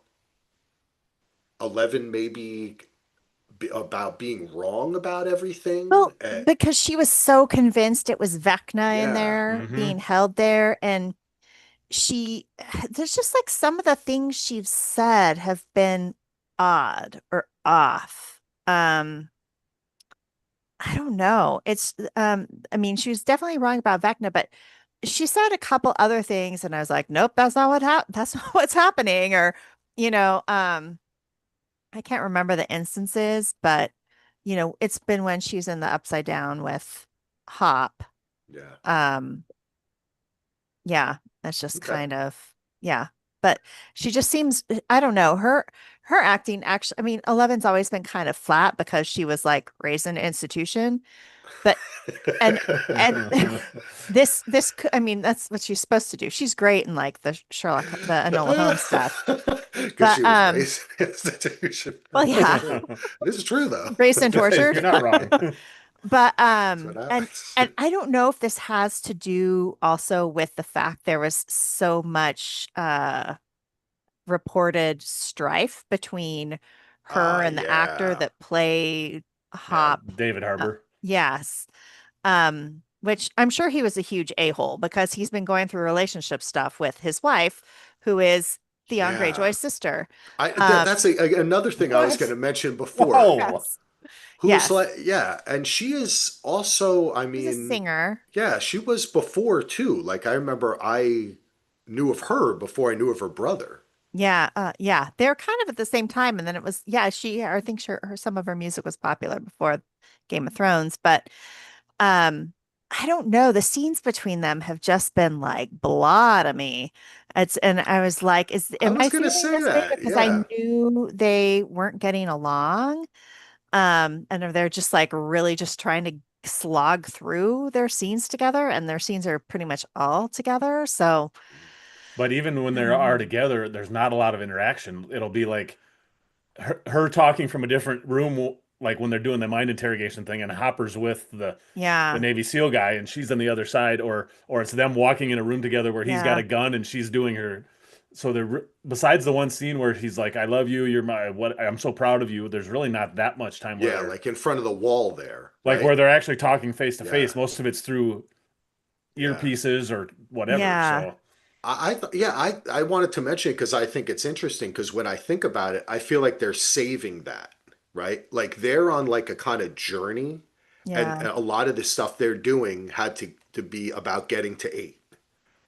11 maybe about being wrong about everything. Well, because she was so convinced it was Vecna in Yeah, there Hmm. being held there. And she, there's just like some of the things she's said have been odd or off. I don't know. I mean, she was definitely wrong about Vecna, but she said a couple other things, and I was like, nope, that's not that's not what's happening. Or, you know, um, I can't remember the instances, but it's been when she's in the upside down with Hop. yeah. Um, yeah, that's just Okay. kind of yeah. But she just seems, I don't know, her acting actually, I mean, Eleven's always been kind of flat because she was like raised in an institution, but and and I mean, that's what she's supposed to do. She's great in like the the Enola Holmes stuff. Because But she was raised in an institution. well, yeah, This is true though. raised and You're tortured. not wrong. But That's what happens. and I don't know if this has to do also with the fact there was so much reported strife between her and the actor Yeah. that played Yeah, Hop. David Harbour. Yes. Which I'm sure he was a huge a-hole because he's been going through relationship stuff with his wife, who is Theon Yeah. Greyjoy's sister. That, Um, that's another thing I was going What? to mention before. Whoa. yes. Who's Yes. like, yeah, and she is also, I She's a mean, singer. yeah, she was before too. Like I remember I knew of her before I knew of her brother. Yeah. They're kind of at the same time. And then it was, yeah, I think some of her music was popular before Game of Thrones, but I don't know. The scenes between them have just been like blah to me. And I was like, I am was I going to feeling say this way that. because I Yeah. knew they weren't getting along? And they're just like really just trying to slog through their scenes together, and their scenes are pretty much all together. So But even when I they don't are know. together, there's not a lot of interaction. It'll be like her talking from a different room, like when they're doing the mind interrogation thing, and Hopper's with the Yeah, Navy SEAL guy, and she's on the other side, or it's them walking in a room together where he's got yeah, a gun and she's doing her so there, besides the one scene where he's like, "I love you, you're my what, I'm so proud of you." There's really not that much time where Yeah, they're like in front of the wall there, like where right? they're actually talking face to Yeah, face. Most of it's through yeah. earpieces or whatever. Yeah. So Yeah, I wanted to mention it because I think it's interesting because when I think about it, I feel like they're saving that, right? Like they're on like a kind of journey, and Yeah. a lot of the stuff they're doing had to be about getting to eight,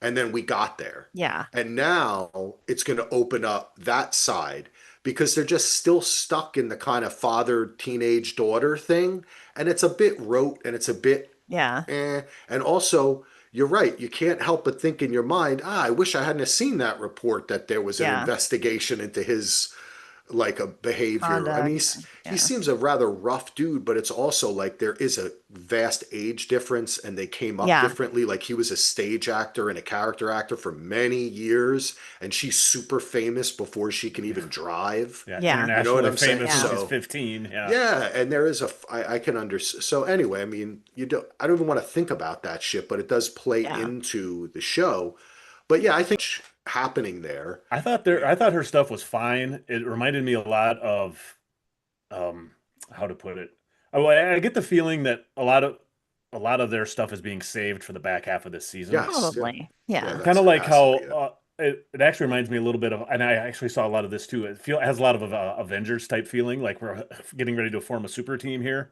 and then we got there, Yeah. and now it's going to open up that side because they're just still stuck in the kind of father teenage daughter thing, and it's a bit rote and it's a bit Yeah. and also, you're right. You can't help but think in your mind, I wish I hadn't have seen that report that there was an Yeah. investigation into his like a behavior. I mean, Conduct. he Yeah. seems a rather rough dude, but it's also like there is a vast age difference and they came up Yeah. differently. Like he was a stage actor and a character actor for many years, and she's super famous before she can even drive. yeah, Yeah. You know what internationally I'm saying? famous when Yeah. she's So 15. Yeah. yeah, and there is I can understand. So anyway, I mean, I don't even want to think about that shit, but it does play Yeah. into the show. But yeah, I think happening there. I thought her stuff was fine. It reminded me a lot of um how to put it. Oh, I get the feeling that a lot of their stuff is being saved for the back half of this season. Yes, yeah, Probably. yeah, Yeah. Kind of it like has to how be it. it actually reminds me a little bit of, and I actually saw a lot of this too. It has a lot of Avengers type feeling, like we're getting ready to form a super team here.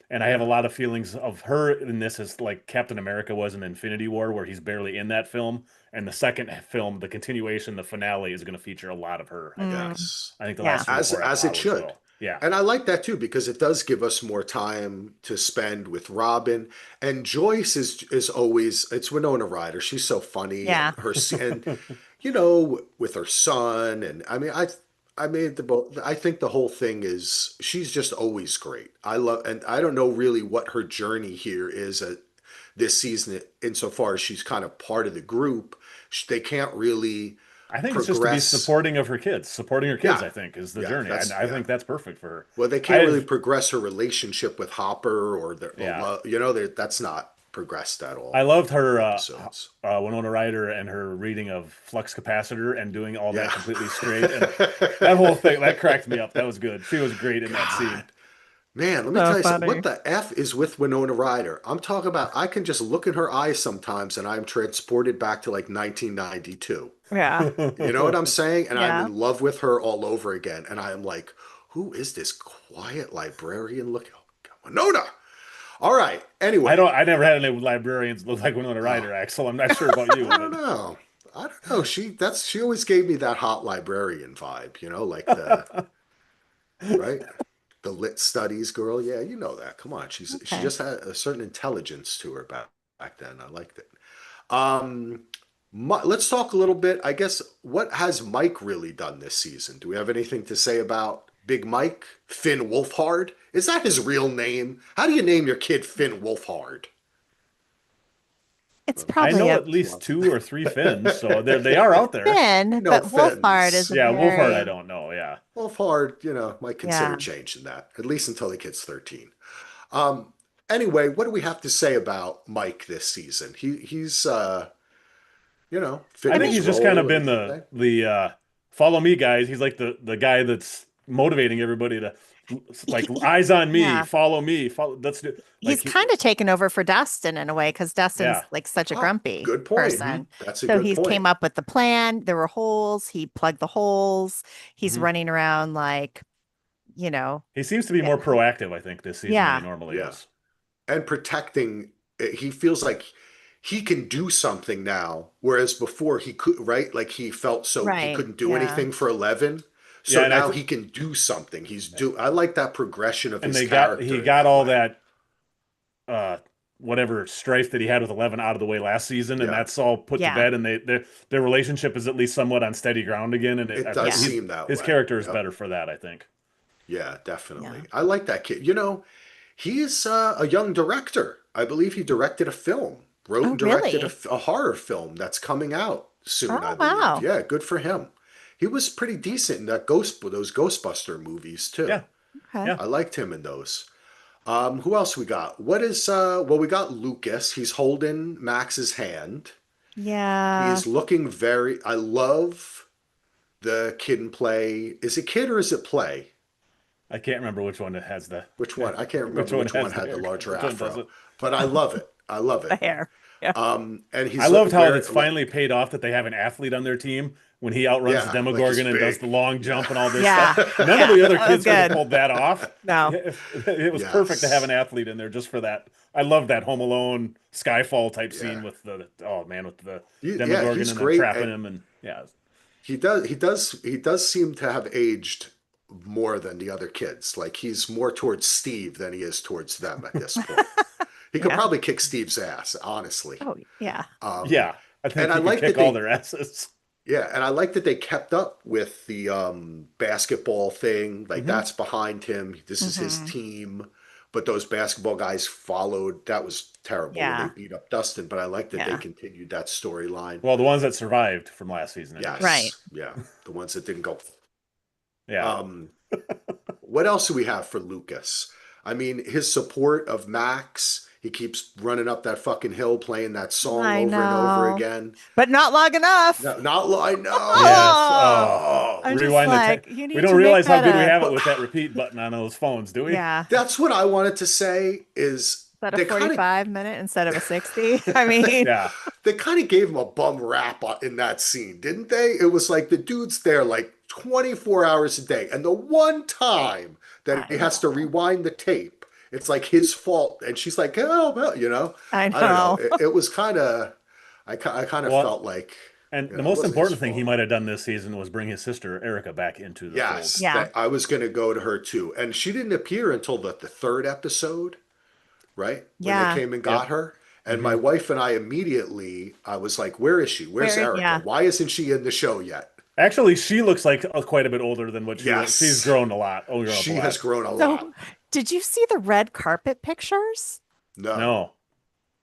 And I have a Yeah, lot of feelings of her in this as like Captain America was in Infinity War, where he's barely in that film. And the second film, the continuation, the finale, is going to feature a lot of her, I think. Mm. yes, I think the Yeah. last three or four as it hours should. will. Yeah. And I like that too because it does give us more time to spend with Robin. And Joyce is always it's Winona Ryder. She's so funny Yeah. and and with her son and I mean I think the whole thing is she's just always great. I love and I don't know really what her journey here is this season insofar as she's kind of part of the group. They can't really I think it's just to be progress. supporting of her kids. Supporting her kids, Yeah, I think, is the yeah, journey. that's I yeah. think that's perfect for her. Well, they can't really I've, progress her relationship with Hopper or the yeah. love. That's not progressed at I all loved in her, the episodes. Winona Ryder and her reading of Flux Capacitor and doing all that Yeah. completely straight. And that whole thing, that cracked me up. That was good. She was great in that scene. God, man, let me So tell you something. What funny. the F is with Winona Ryder? I'm talking about, I can just look in her eyes sometimes and I'm transported back to like 1992. Yeah. You know what I'm saying? And I'm Yeah. in love with her all over again. And I'm like, who is this quiet librarian looking? Oh, God, Winona. All right. Anyway, I never had any librarians look like Winona oh, Ryder, Axel. I'm not sure about you, I don't know. I don't know. She always gave me that hot librarian vibe, like the but right? The lit studies girl. Yeah, you know that. Come on. She Okay. just had a certain intelligence to her back then. I liked it. Um let's talk a little bit. I guess what has Mike really done this season? Do we have anything to say about Big Mike? Finn Wolfhard? Is that his real name? How do you name your kid Finn Wolfhard? It's I probably know a at least Well, two or three Finns, so they are out there. we Finn, know but Wolfhard is Finns. a Yeah, Wolfhard, I very, don't know. Yeah. Wolfhard, might consider yeah. changing that, at least until he gets 13. Um, anyway, what do we have to say about Mike this season? He's I fitting I think think, his he's just kind of role. been Anything to say? the follow me guys. He's like the guy that's motivating everybody to like eyes on me, yeah. follow me, follow. Let's do like He's kind of taken over for Dustin in a way because Dustin's yeah. like such a Ah, grumpy good point. Hmm. person. That's a So good he point. came up with the plan. There were holes. He plugged the holes. He's Hmm. running around like, you know, He seems to be yeah. more proactive, I think, this season than he Yeah. normally Yeah. is. And protecting, he feels like he can do something now, whereas before he could, right? Like he felt so he Right. couldn't do Yeah. anything for 11. Yeah, So and now he can do something. I like that progression of and his he character in got that all way. that uh whatever strife that he had with 11 out of the way last season, and Yeah. that's all put to Yeah. bed, and their relationship is at least somewhat on steady ground again, and It does Yeah. seem that his way. character is Yep. better for that, I think. Yeah, Yeah. definitely. I like that kid. He's a young director. I believe he directed a film, wrote Oh, and directed really? a horror film that's coming out soon, I Oh, believe. wow. Yeah, good for him. He was pretty decent in those Ghostbuster movies too. Yeah, Okay. yeah. I liked him in those. Who else we got? Well, we got Lucas. He's holding Max's hand. He Yeah. is looking very, I love the kid and play. Is it kid or is it play? I can't remember which one it has the Which one? I can't which remember one which one has the had the haircut, larger which one afro, doesn't. but I love it. I love The it. hair. Yeah. And I he's loved how wearing it's like, finally paid off that they have an athlete on their team when he outruns the yeah, like he's Demogorgon and does the big. long Yeah. jump and all this Yeah. stuff. None of Yeah. the other That was kids could have good. pulled that off. No. It was perfect to have an Yes. athlete in there just for that. I love that Home Alone Skyfall type scene Yeah. with the oh man with the Yeah, Demogorgon he's and them great, trapping and him and yeah. he does seem to have aged more than the other kids. Like he's more towards Steve than he is towards them at this point. He could Yeah. probably kick Steve's ass, honestly. Oh, yeah. Um, Yeah, I think and I he could like kick that all they their asses. Yeah, and I like that they kept up with the basketball thing. Like Hmm. that's behind him. This is his Hmm. team. But those basketball guys followed. That was terrible when they Yeah. beat up Dustin. But I like that they Yeah. continued that storyline. Well, the ones that survived from last season anyway. Right. Yes, yeah, the ones that didn't go. Yeah. Um, what else do we have for Lucas? I mean, his support of Max. He keeps running up that fucking hill, playing that song I over and over know. again. But not long enough. No, not I Yes. know. Oh, Oh, I'm just rewind the tape. like, you We need don't to make realize how that good we a, have it but with that repeat button on those phones, do we? yeah. Is that's what I wanted to say is that a they kind 45-minute instead of a 60? I mean, Yeah. they kind of gave him a bum rap in that scene, didn't they? It was like the dude's there like 24 hours a day, and the one time that I he has to know. rewind the tape, it's like his fault, and she's like, "Oh, well, I I don't know." know. It was kind of, I kind of Well, felt like, and the it most wasn't his important thing he fault. might have done this season was bring his sister Erica back into the fold. Yes, Yeah. that I was going to go to her too, and she didn't appear until the third episode, right? When they Yeah. came and got Yep. her. And my Hmm. wife and I immediately, I was like, where is she? Where's Erica? Yeah. Why isn't she in the show yet? Actually, she looks like quite a bit older than what she looks. She's Yes, grown a lot. Oh, grown up a she has lot. grown a lot. So, did you see the red carpet pictures? No. No.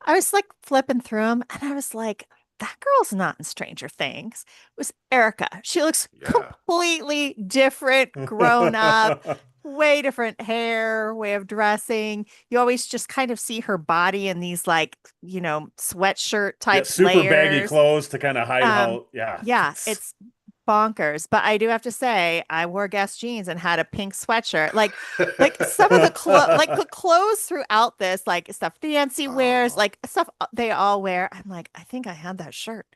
I was like flipping through them and I was like, that girl's not in Stranger Things. It was Erica. She looks Yeah. completely different, grown up, way different hair, way of dressing. You always just kind of see her body in these like, sweatshirt Yeah, type super baggy layers. clothes to kind of hide Um, how, yeah. yeah, it's bonkers. But I do have to say, I wore Guess jeans and had a pink sweatshirt. Like some of the like the clothes throughout this, like stuff Nancy wears, Oh, like stuff they all wear. I'm like, I think I had that shirt,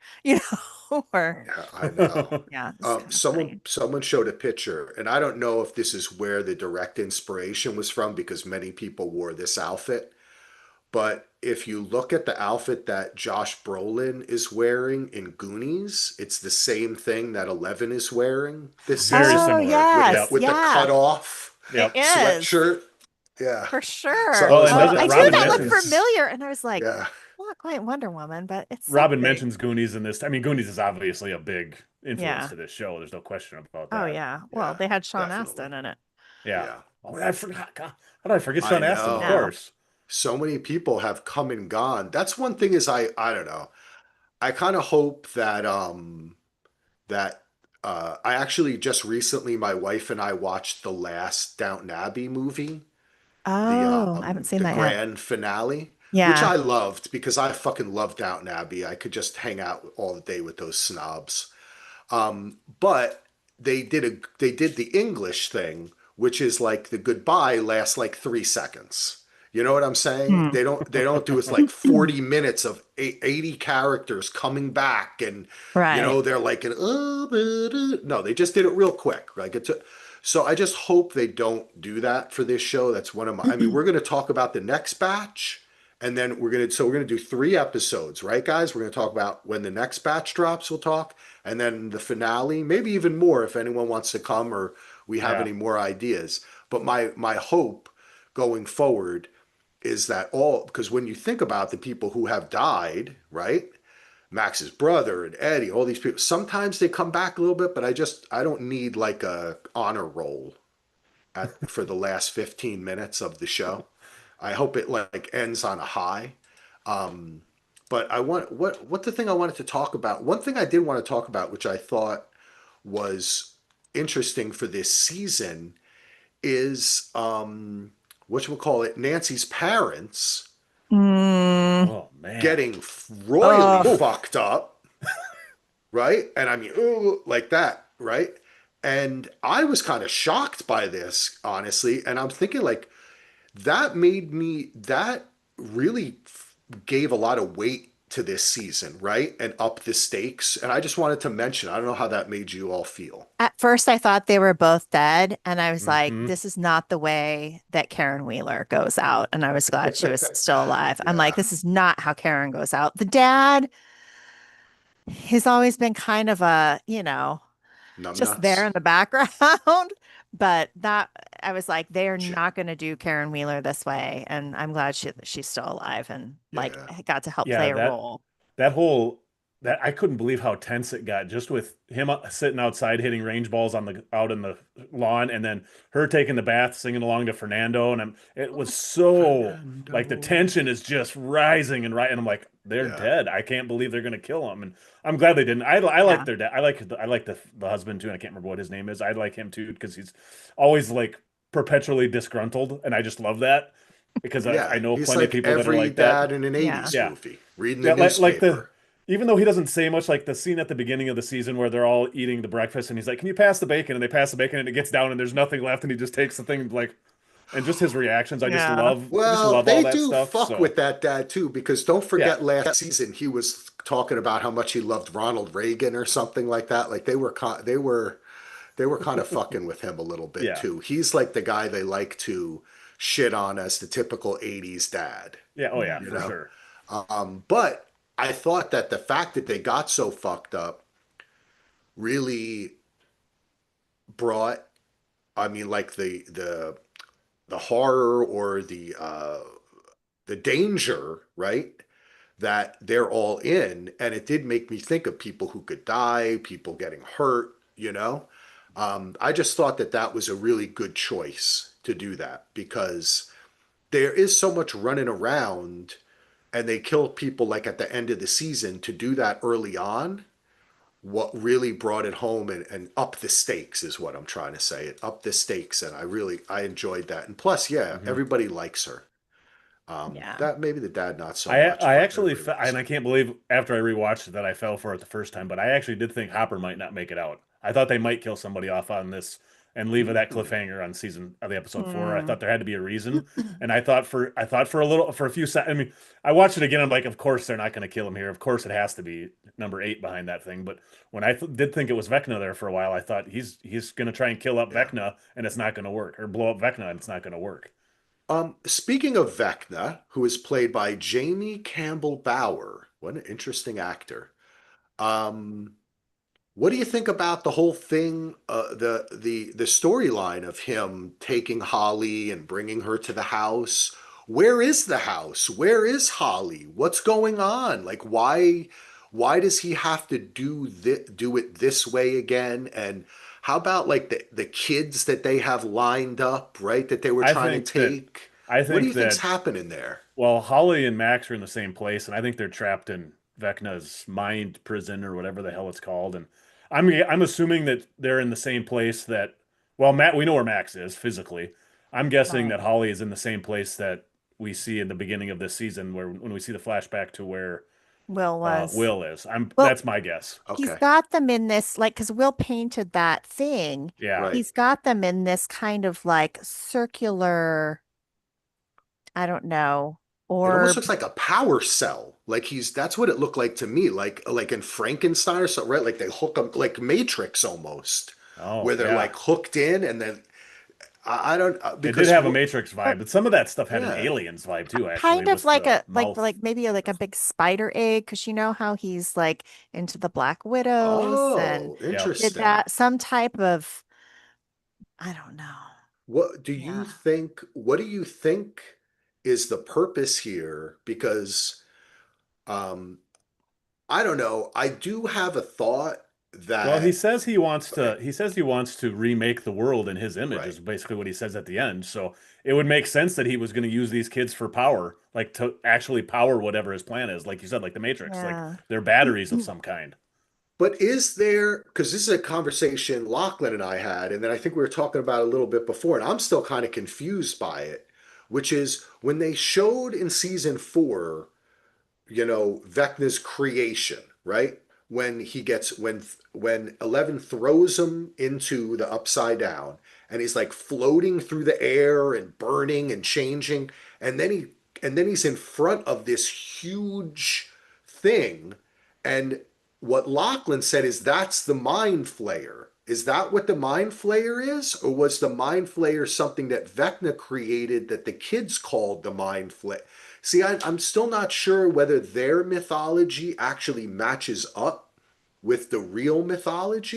or yeah, I know. yeah, it's kind of Someone funny. someone showed a picture, and I don't know if this is where the direct inspiration was from because many people wore this outfit. But if you look at the outfit that Josh Brolin is wearing in Goonies, it's the same thing that Eleven is wearing this Very season Oh similar. with the Yep. yes, with the yeah, cut off it Yep. is sweatshirt. Yeah. for So sure. I Well, was and Oh, like, doesn't I that's knew Robin that looked mentions hilarious. familiar, and I was like, Yeah. not quite Wonder Woman, but it's Robin something. mentions Goonies in this. I mean, Goonies is obviously a big influence Yeah. to this show. There's no question about Oh that. yeah. Well, Yeah. they had Sean Definitely. Astin in it. Yeah. Yeah. Oh, I forgot. God, how did I forget I Sean Astin? I Of know. know. course. So many people have come and gone. That's one thing is I don't know. I kind of hope that I actually just recently my wife and I watched the last Downton Abbey movie, Oh, I haven't seen the that yet. grand finale, which Yeah. I loved because I fucking love Downton Abbey. I could just hang out all the day with those snobs. But they did the English thing, which is like the goodbye lasts like 3 seconds. You know what I'm saying? Hmm. They don't do it's like 40 minutes of 80 characters coming back and Right. they're like no, they just did it real quick. Like so I just hope they don't do that for this show. That's one of my I mean, we're gonna talk about the next batch and then we're gonna do 3 episodes, right, guys? We're gonna talk about when the next batch drops, we'll talk, and then the finale, maybe even more if anyone wants to come or we have Yeah. any more ideas. But my hope going forward is that all because when you think about the people who have died, right? Max's brother and Eddie, all these people, sometimes they come back a little bit, but I don't need like a honor roll for the last 15 minutes of the show. I hope it like ends on a high. Um, but I want what the thing I wanted to talk about. One thing I did want to talk about, which I thought was interesting for this season, is what we call it, Nancy's parents Mm. Oh man. getting royally Oh, Oof. fucked up, right? And I mean, ooh, like that, right? And I was kind of shocked by this, honestly. And I'm thinking, like, that really gave a lot of weight to this season, right? And up the stakes. And I just wanted to mention, I don't know how that made you all feel. At first, I thought they were both dead, and I was like, Hmm. this is not the way that Karen Wheeler goes out. And I was glad she was still alive. I'm like, Yeah, this is not how Karen goes out. The dad, he's always been kind of a, just there numbnuts. in the background. But that I was like, they are J- not going to do Karen Wheeler this way. And I'm glad she's still alive and like Yeah, got to help Yeah, play a that role. that whole that I couldn't believe how tense it got just with him sitting outside hitting range balls on the out in the lawn, and then her taking the bath singing along to Fernando, and it was so like the Fernando. tension is just rising and right, and I'm like, they're Yeah, dead. I can't believe they're gonna kill him, and I'm glad they didn't. I like Yeah. their dad. I like the husband too, and I can't remember what his name is. I like him too because he's always like perpetually disgruntled, and I just love that because I yeah. know He's plenty of like people that are every like that. dad in an Yeah. '80s Yeah. movie, reading the Yeah, like the newspaper. even though he doesn't say much, like the scene at the beginning of the season where they're all eating the breakfast and he's like, "Can you pass the bacon?" And they pass the bacon and it gets down and there's nothing left and he just takes the thing like and just his reactions, Yeah. I just Well, love all they that do stuff. fuck So with that dad too, because don't yeah, forget last season he was talking about how much he loved Ronald Reagan or something like that. Like they were kind of fucking with him a little bit yeah, too. He's like the guy they like to shit on as the typical '80s dad, yeah, oh yeah, you for know. sure. But I thought that the fact that they got so fucked up really brought, I mean, like the horror or the danger, right? That they're all in. And it did make me think of people who could die, people getting hurt, you know? I just thought that that was a really good choice to do that because there is so much running around and they kill people like at the end of the season to do that early on. What really brought it home and up the stakes is what I'm trying to say. It up the stakes, and I enjoyed that. And plus, yeah, Hmm. everybody likes her. Yeah. That maybe the dad not so much, I but actually everybody likes and I her. can't believe after I rewatched it that I fell for it the first time, but I actually did think Hopper might not make it out. I thought they might kill somebody off on this and leave it at Mm. cliffhanger on season of the episode 4. I Hmm. thought there had to be a reason, and I thought for a little for a few seconds. I mean, I watched it again. I'm like, of course they're not going to kill him here. Of course it has to be number 8 behind that thing. But when I did think it was Vecna there for a while, I thought he's going to try and kill up Yeah. Vecna, and it's not going to work, or blow up Vecna, and it's not going to work. Speaking of Vecna, who is played by Jamie Campbell Bower, what an interesting actor. Um, What do you think about the whole thing, the storyline of him taking Holly and bringing her to the house? Where is the house? Where is Holly? What's going on? Like why does he have to do it this way again? And how about like the kids that they have lined up, right? That they were I trying to think that take? I What do think you think's that happening there? Well, Holly and Max are in the same place, and I think they're trapped in Vecna's mind prison or whatever the hell it's called. And I'm assuming that they're in the same place that well, Matt, we know where Max is physically. I'm guessing Right. that Holly is in the same place that we see in the beginning of this season, where when we see the flashback to where Will was. Will is. I'm Well, That's my guess. he's Okay, got them in this, like, because Will painted that thing. Yeah, right. He's got them in this kind of like circular, I don't know, It almost orb. looks like a power cell. Like that's what it looked like to me. Like in Frankenstein or something, right? Like they hook them like Matrix almost, oh where they're yeah, like hooked in, and then I don't it did because have a Matrix vibe, but some of that stuff had an yeah. Aliens vibe too, actually, Kind of with like the a mouth. like maybe like a big spider egg, because you know how he's like into the Black Widows and Oh, Yep. did interesting. that some type of, I don't know. What do you Yeah. think? What do you think is the purpose here? Because um, I don't know. I do have a thought Well, that he says he wants to remake the world in his image right. is basically what he says at the end. So it would make sense that he was going to use these kids for power, like to actually power whatever his plan is. Like you said, like the Matrix, like Yeah. they're batteries of some kind. But is there, because this is a conversation Lachlan and I had, and then I think we were talking about it a little bit before, and I'm still kind of confused by it, which is when they showed in season 4, Vecna's creation, right? when he gets when 11 throws him into the upside down, and he's like floating through the air and burning and changing, and he's in front of this huge thing. And what Lachlan said is that's the mind flayer. Is that what the mind flayer is? Or was the mind flayer something that Vecna created that the kids called the mind flayer? See, I'm still not sure whether their mythology actually matches up with the real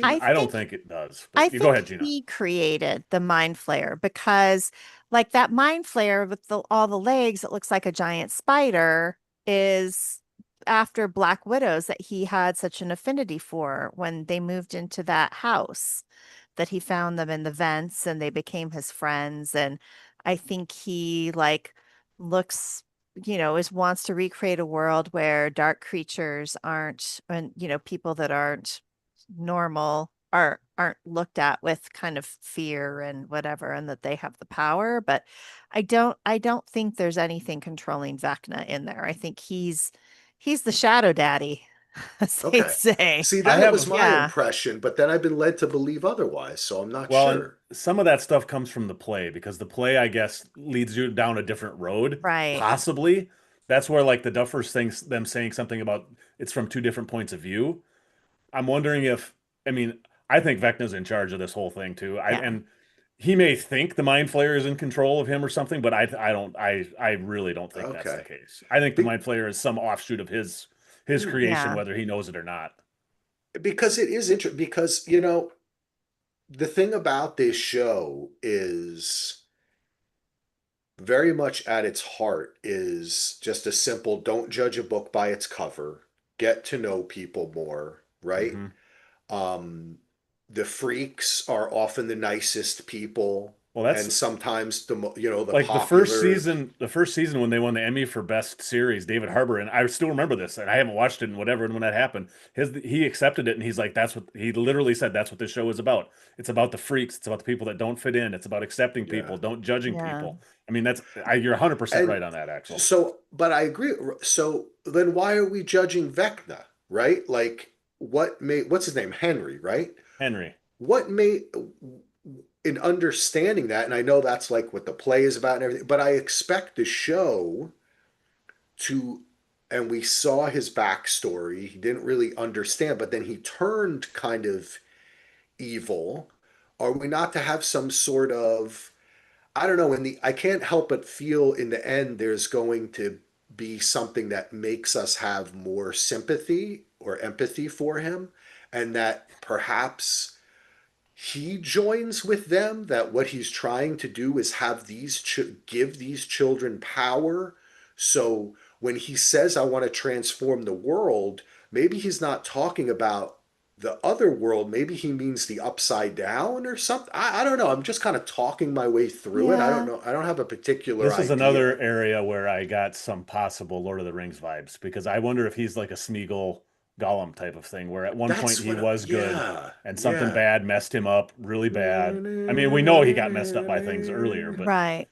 I mythology. I don't think think it does. But I you go think ahead, Gina. he created the mind flayer because, like that mind flayer with all the legs, it looks like a giant spider, is after Black Widows that he had such an affinity for when they moved into that house, that he found them in the vents and they became his friends. And I think he like looks, is wants to recreate a world where dark creatures aren't, and people that aren't normal aren't looked at with kind of fear and whatever, and that they have the power. But I don't think there's anything controlling Vecna in there. I think he's the shadow daddy, as they Okay. say. See, I that have was my Yeah, impression, but then I've been led to believe otherwise, so I'm not Well, and sure. some of that stuff comes from the play because the play, I guess, leads you down a different road, right. possibly. That's where like the Duffers things them saying something about it's from two different points of view. I'm wondering if I mean, I think Vecna's in charge of this whole thing too. Yeah, And he may think the Mind Flayer is in control of him or something, but I don't I really don't think that's the Okay. case. I think the Be- Mind Flayer is some offshoot of his creation, yeah, whether he knows it or not. because it is interesting, because, the thing about this show is very much at its heart is just a simple don't judge a book by its cover, get to know people more, right? Hmm. Um, the freaks are often the nicest people, Well, that's and sometimes the like popular. the first season when they won the Emmy for Best Series, David Harbour, and I still remember this, and I haven't watched it in whatever, and when that happened, he accepted it, and he's like, that's what he literally said, that's what this show is about. It's about the freaks, it's about the people that don't fit in, it's about accepting Yeah. people, don't judging yeah. people. I mean, you're 100% And right on that, Axel. so, but I agree. So then why are we judging Vecna, right? Like, what's his name? Henry, right? Henry. What made, in understanding that, and I know that's like what the play is about and everything, but I expect the show to, and we saw his backstory. He didn't really understand, but then he turned kind of evil. Are we not to have some sort of, I don't know, I can't help but feel in the end there's going to be something that makes us have more sympathy or empathy for him, and that perhaps he joins with them, that what he's trying to do is have give these children power. So when he says I want to transform the world, maybe he's not talking about the other world, maybe he means the upside down or something. I don't know, I'm just kind of talking my way through it. I don't Yeah. know, I don't have a particular This is another idea. area where I got some possible Lord of the Rings vibes because I wonder if he's like a Smeagol Gollum type of thing, where at one point That's he what, was good yeah, and something yeah. bad messed him up really bad. I mean, we know he got messed up by things earlier, but Right.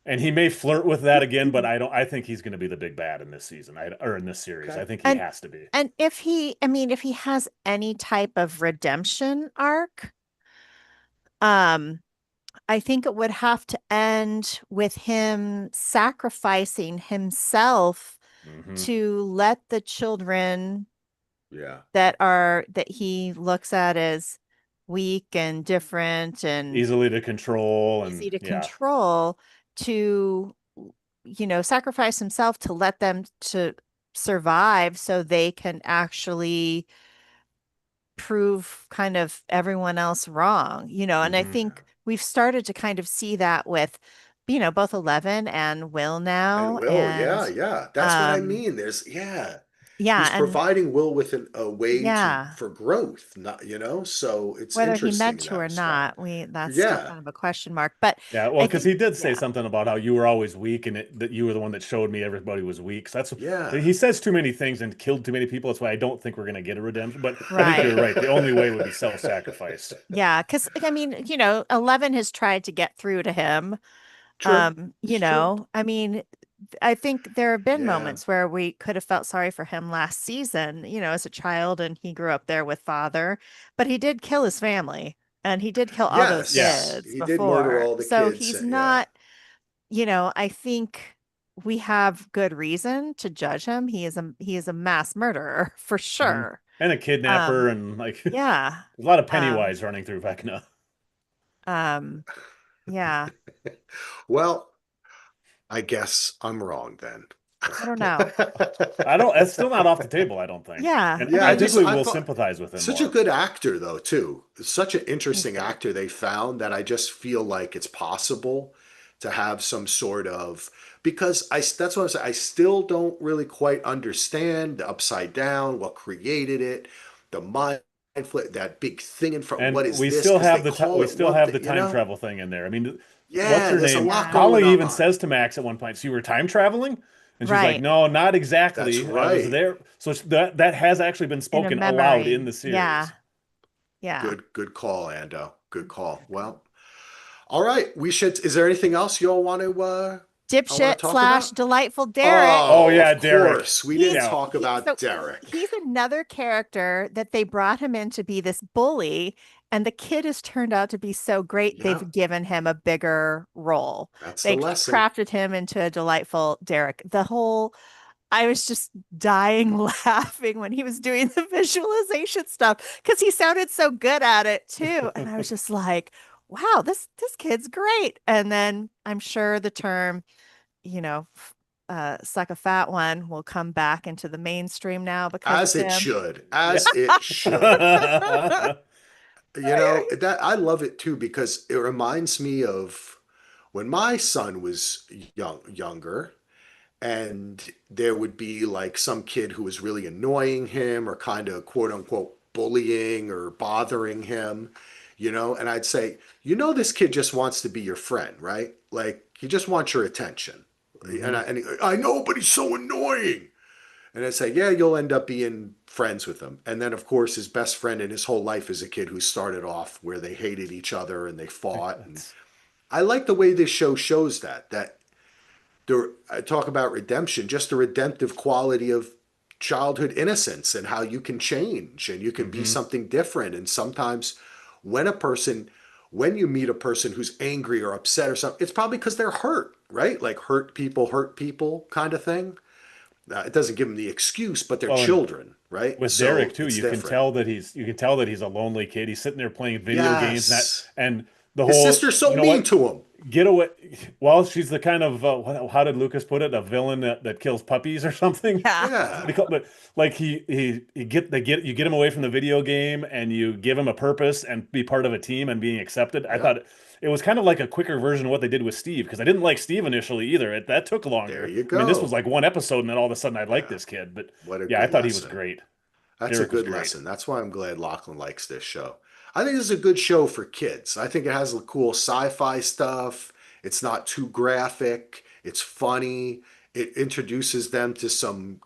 and he may flirt with that again, but I don't. I think he's going to be the big bad in this season, or in this series. I Okay. think he And has to be. and if he has any type of redemption arc, um, I think it would have to end with him sacrificing himself Hmm. to let the children Yeah. that he looks at as weak and different and Easily to control, and easy to yeah. control, to sacrifice himself to let them to survive so they can actually prove kind of everyone else wrong. And I Hmm. think we've started to kind of see that with both 11 and Will And now. Will, And yeah, yeah. That's what I um mean. Yeah. yeah, He's and providing Will with a way to yeah, for growth, not, so it's whether he interesting meant in to that or respect. not, we that's still Yeah. kind of a question mark. But Yeah, well, I because think, he did say yeah, something about how you were always weak, and that you were the one that showed me everybody was weak. So Yeah. he says too many things and killed too many people. That's why I don't think we're going to get a redemption. But I think you're right. right. The only way would be self-sacrifice. Yeah, because I mean, 11 has tried to get through to him. True. It's true. I mean, I think there have been Yeah. moments where we could have felt sorry for him last season, as a child, and he grew up there with father, but he did kill his family and he did kill all those Yeah. Yes, kids he did murder before. all the So kids. he's Yeah. not, I think we have good reason to judge him. He is a mass murderer for Hmm. sure. And a kidnapper Um, and like a yeah. lot of Um, Pennywise running through Vecna. um, yeah. Well, I guess I'm wrong then. I don't know. I don't. It's still not off the table. I don't think, Yeah. and I Yeah, I I mean, think just we I will thought sympathize with him such a more. good actor though too. Such an he's interesting great. actor they found that I just feel like it's possible to have some sort of because I that's what I'm saying. I still don't really quite understand the upside down, what created it, the mind flip, that big thing in front. And What is we this? still Because they have call we it still one have thing, the time travel thing in there. I mean, what's Yeah, her there's a name? lot Yeah. going Holly even on. says to Max at one point, "So you were time traveling?" And she's like, Right. "No, not That's exactly. I was right. there." So that has actually been In a spoken aloud in memory. the Yeah. series. Yeah. Good call, Ando. Good call. Good call. Well, all right. We should. Is there anything else you all I want to Dipshit talk slash about? delightful Derek. Oh Oh, yeah, of Derek. course. We He's didn't Yeah. talk he about so Derek. he's another character that they brought him in to be this bully, and the kid has turned out to be so great Yeah, they've given him a bigger role. that's the They lesson. crafted him into a delightful Derek. I was just dying laughing when he was doing the visualization stuff because he sounded so good at it too. And I was just like, wow, this kid's great. And then I'm sure the term, you know, suck a fat one will come back into the mainstream now because of As it him. should. Yeah. As it should. That I love it too because it reminds me of when my son was younger and there would be like some kid who was really annoying him or kind of quote unquote bullying or bothering him, and I'd say, this kid just wants to be your friend, right? Like he just wants your attention. Hmm. I know, but he's so annoying. And I'd say, yeah, you'll end up being friends with him. And then, of course, his best friend in his whole life is a kid who started off where they hated each other and they fought. And That's I like the way this show shows that I talk about redemption, just the redemptive quality of childhood innocence and how you can change and you can be hmm. something different. And sometimes when a person, when you meet a person who's angry or upset or something, it's probably because they're hurt, right? Like hurt people kind of thing. It doesn't give them the excuse, but they're Well, and children, right? with Derek So too, it's you can different. tell that he's a lonely kid. He's sitting there playing video games, Yes. and the His whole, sister's you so know mean what, to him. get away. Well, she's the kind of how did Lucas put it? A villain that kills puppies or something. Yeah. That's what Yeah. he called, but like you get him away from the video game and you give him a purpose and be part of a team and being accepted. I thought Yep. it was kind of like a quicker version of what they did with Steve because I didn't like Steve initially either. That took There longer. you I mean, this was go. like one episode and then all of a sudden I like Yeah. this kid. But What a yeah, I good thought he was lesson. great. That's a Derek was good great. lesson. That's why I'm glad Lachlan likes this show. I think this is a good show for kids. I think it has the cool sci-fi stuff. It's not too graphic. It's funny. It introduces them to some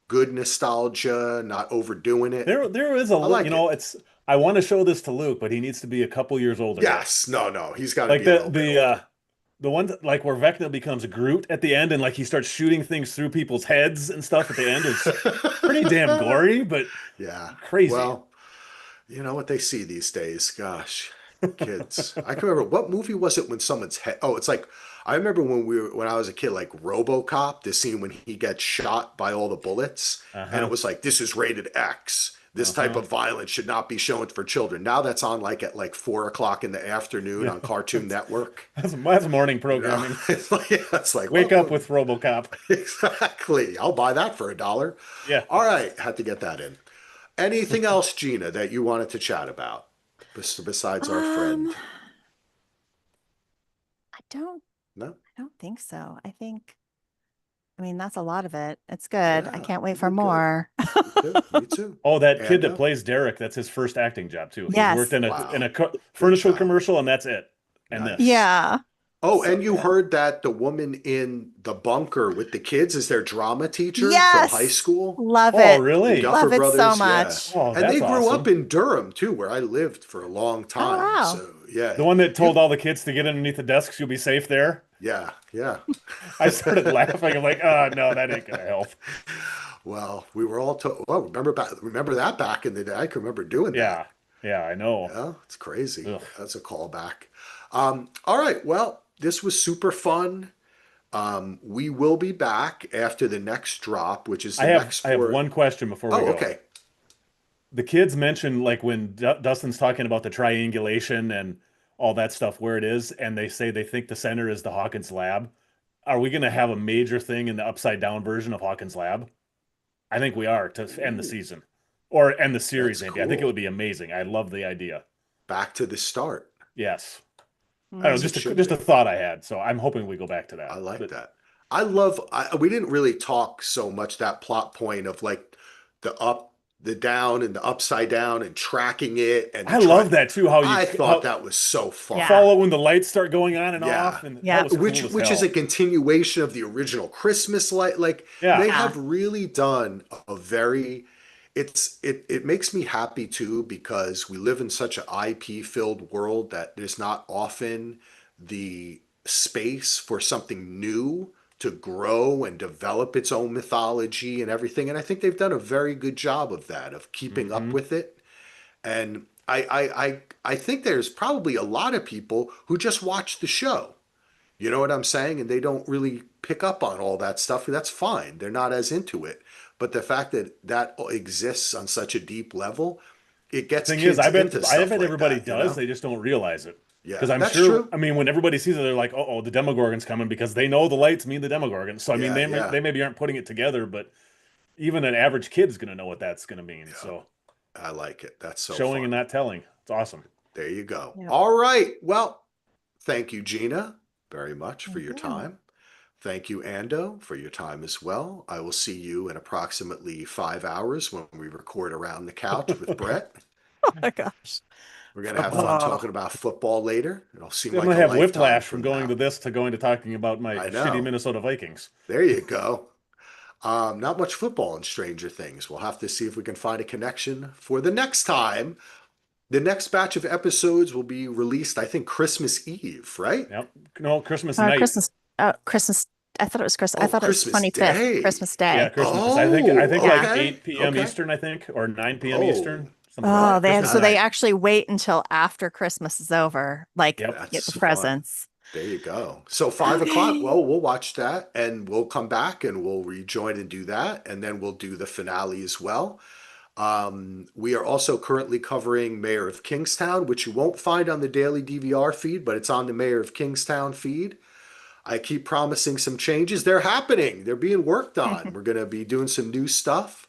good nostalgia, not overdoing it. There is I like it. it's I want to show this to Luke, but he needs to be a couple years older yet. Yes. No, no. He's got to Like be a little bit older. the one like where Vecna becomes Groot at the end and like he starts shooting things through people's heads and stuff at the end is pretty damn gory, but Yeah. crazy. Well, you know what they see these days. Gosh, kids. I can remember what movie was it when someone's head. Oh, it's like I remember when I was a kid, like RoboCop, the scene when he gets shot by all the bullets, and it Uh-huh. was like this is rated X. This type Uh-huh. of violence should not be shown for children. Now that's on like at like 4 o'clock in the afternoon Yeah. on Cartoon Network. That's morning You know, programming. it's like Wake what up would with RoboCop. exactly? I'll buy that for $1. Yeah. All right, had to get that in. Anything else, Gina, that you wanted to chat about besides our Um, friend? I don't No? I don't think so. I mean, that's a lot of it. It's good. I Yeah, can't wait we for did good. more. Me too. Me too. Oh, that kid And that plays Derek, that's his first acting job too. He's worked Yes. in wow, a good furniture job. commercial and that's it. And this. Nice. Yeah. Oh, So and you good. heard that the woman in the bunker with the kids is their drama teacher from high Yes. school? Love Oh, it. The really? Duffer Love it so Brothers, yeah. much. Oh, And they that's grew up awesome. in Durham too, where I lived for a long Oh, time. wow. So yeah, The one that told you all the kids to get underneath the desks, you'll be safe there. Yeah, yeah. I started laughing. I'm like, oh no, that ain't gonna help. Well, we were all well, remember that back in the day. I can remember doing that. Yeah, yeah, I know. Yeah, it's crazy. Ugh. That's a callback. All right. Well, this was super fun. We will be back after the next drop, which is I the have next I have four. one question before we Oh, go. okay. The kids mentioned like when Dustin's talking about the triangulation and all that stuff where it is, and they say they think the center is the Hawkins lab. Are we going to have a major thing in the upside down version of Hawkins lab? I think we are to end the Ooh, season or end the series, that's maybe. I think it would cool. be amazing. I love the idea. Back to the start, Yes. I don't know, as it should just a be. thought I had. So I'm hoping we go back to I that. like But that. We didn't really talk so much that plot point of like the up, the down, and the upside down and tracking it and the I try. love that too, how you I thought how that was so fun. Yeah. follow when the lights start going on and Yeah. off, and that Yep. was cool as Which is a hell. continuation of the original Christmas light. Like Yeah. they Yeah. have really done a very it makes me happy too because we live in such an IP filled world that there's not often the space for something new to grow and develop its own mythology and everything. And I think they've done a very good job of that, of keeping up Hmm. with it. And I think there's probably a lot of people who just watch the show. You know what I'm saying? And they don't really pick up on all that stuff. That's fine. They're not as into it. But the fact that that exists on such a deep level, it gets Thing is, kids into I stuff bet like everybody that, you does. know? They just don't realize it. Yeah, Because I'm that's sure, true. I mean, when everybody sees it, they're like, "Oh, the Demogorgon's coming," because they know the lights mean the Demogorgon. So I mean, Yeah, yeah, they maybe aren't putting it together, but even an average kid's gonna know what that's gonna mean. yeah. So I like it. That's so showing and fun. not telling, it's awesome. There you go. Yep. All right. Well, thank you, Gina, very much for Thank your you. time. Thank you, Ando, for your time as well. I will see you in approximately 5 hours when we record Around the Couch with Brett. Oh my gosh. We're going to have fun I'm Football. talking about football later. It'll seem like gonna a have lifetime whiplash from from going to now. this to going to talking about my I shitty know. Minnesota Vikings. There you go. Not much football in Stranger Things. We'll have to see if we can find a connection for the next time. The next batch of episodes will be released, I think, Christmas Eve, right? Yep. No, Christmas night. Christmas. Christmas. I thought it was Christmas. I Oh, thought it was Christmas 25th, Day. Christmas Yeah, Day. Christmas. I think Oh, Yeah. like okay. 8 p.m. Okay. Eastern, I think, or 9 p.m. Oh, Eastern, something like Oh, that. Christmas so that they night. actually wait until after Christmas is over, like Yep. get the that's fun. presents. There you go. So 5 o'clock. Okay. Well, we'll watch that and we'll come back and we'll rejoin and do that. And then we'll do the finale as well. We are also currently covering Mayor of Kingstown, which you won't find on the daily DVR feed, but it's on the Mayor of Kingstown feed. I keep promising some changes. They're happening. They're being worked on. We're going to be doing some new stuff.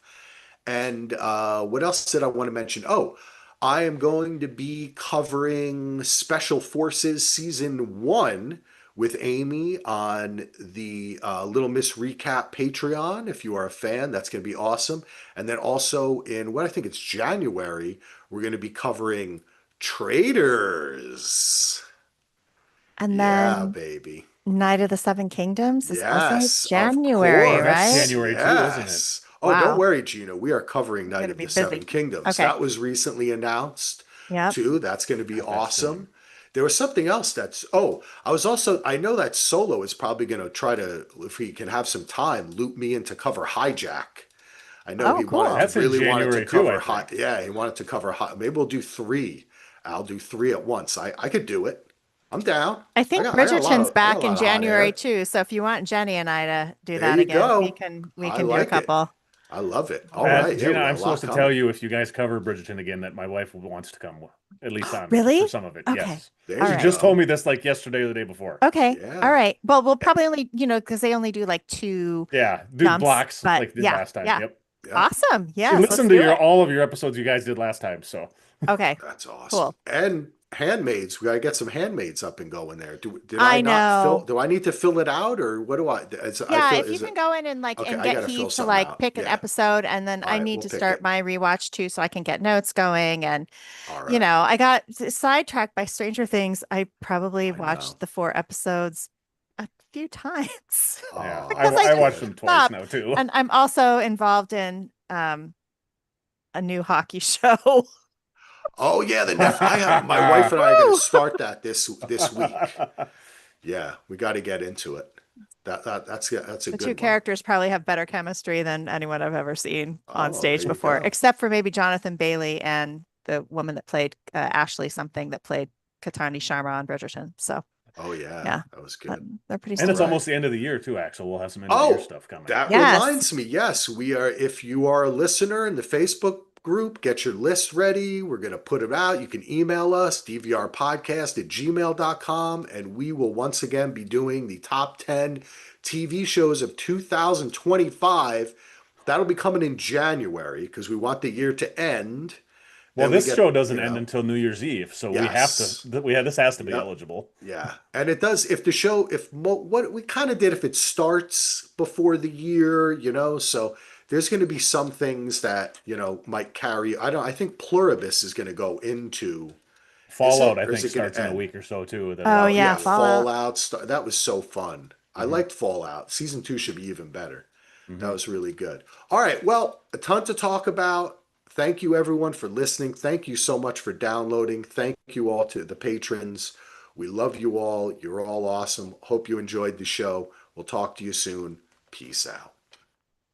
And what else did I want to mention? Oh, I am going to be covering Special Forces Season 1 with Amy on the Little Miss Recap Patreon. If you are a fan, that's going to be awesome. And then also in what I think it's January, we're going to be covering Traitors. And Yeah, then baby. Night of the Seven Kingdoms is also Yes, of January, That's right? course. January too, isn't it? Yes. Oh, don't Wow. worry, Gina. We are covering I'm Night gonna of be the Seven busy. Kingdoms. Okay. That was recently announced Yep. too. That's going to be Got that soon. awesome. There was something else that's, oh, I know that Solo is probably going to try to, if he can have some time, loop me in to cover Hijack. I know Oh, he wanted to, cool. That's in really wanted to January too, I cover high. think. Yeah, he wanted to cover high. Maybe we'll do three. I'll do three at once. I could do it. I'm down. I think I got a lot Bridgerton's of, I got a back in lot of hot January air. too. So if you want Jenny and I to do There that you again, go. we I can do a like it. couple. I love it. All right. Yeah, Gina, we got I'm a lot supposed to tell coming. you if you guys cover Bridgerton again that my wife wants to come, at least on for Really? some of it. Okay. Yes. There All She you right. just told go. me this like yesterday or the day before. Okay. All Yeah. right. Well, we'll probably only, because they only do like two Yeah, do jumps, blocks but like did yeah, last time. yeah. Yep. Yeah. Awesome. She Yes, let's listened to do your it. all of your episodes you guys did last time, so Okay. That's awesome. Cool. And handmaids. We gotta get some handmaids up and going there. Did I I not fill? know. Do I need to fill it out, or what do I? I Yeah, feel if you is can it go in and okay? and I get gotta fill Heath to something like out. pick an Yeah. episode, and then All I right. need We'll to pick start it. my rewatch too, so I can get notes going. And All right. I got sidetracked by Stranger Things. I probably I know. watched the 4 episodes a few times yeah. Oh, I, because that's I I didn't watched good. them twice stop. now too. And I'm also involved in a new hockey show. Oh yeah, the Nef. I have my wife and I are gonna Woo! start that this week. Yeah, we got to get into it. That's a The two good one. characters probably have better chemistry than anyone I've ever seen on Oh, there stage you before, go. except for maybe Jonathan Bailey and the woman that played Ashley something that played Katani Sharma on Bridgerton. So Oh yeah, yeah, that was but good. they're pretty And All it's stellar. right. almost the end of the year too, Axel. We'll have some end of the year Oh, stuff coming. that Yes. reminds me. Yes, we are. If you are a listener in the Facebook group, get your list ready. We're going to put it out. You can email us, dvrpodcast@gmail.com, and we will once again be doing the top 10 TV shows of 2025. That'll be coming in January because we want the year to end. Well, Then we this show get, doesn't end until New Year's Eve, so we have to. yes. We have this has to be Yep. eligible. Yeah, and it does. If the show, if what we kind of did, if it starts before the year, so there's going to be some things that might carry. I don't. I think Pluribus is going to go into. Is Fallout, it I or is think, it going starts to in a end? week or so too. That Oh Oh yeah, yeah, Fallout. Fallout. That was so fun. I hmm liked Fallout. Season 2 should be even better. That hmm was really good. All right. Well, a ton to talk about. Thank you, everyone, for listening. Thank you so much for downloading. Thank you all to the patrons. We love you all. You're all awesome. Hope you enjoyed the show. We'll talk to you soon. Peace out.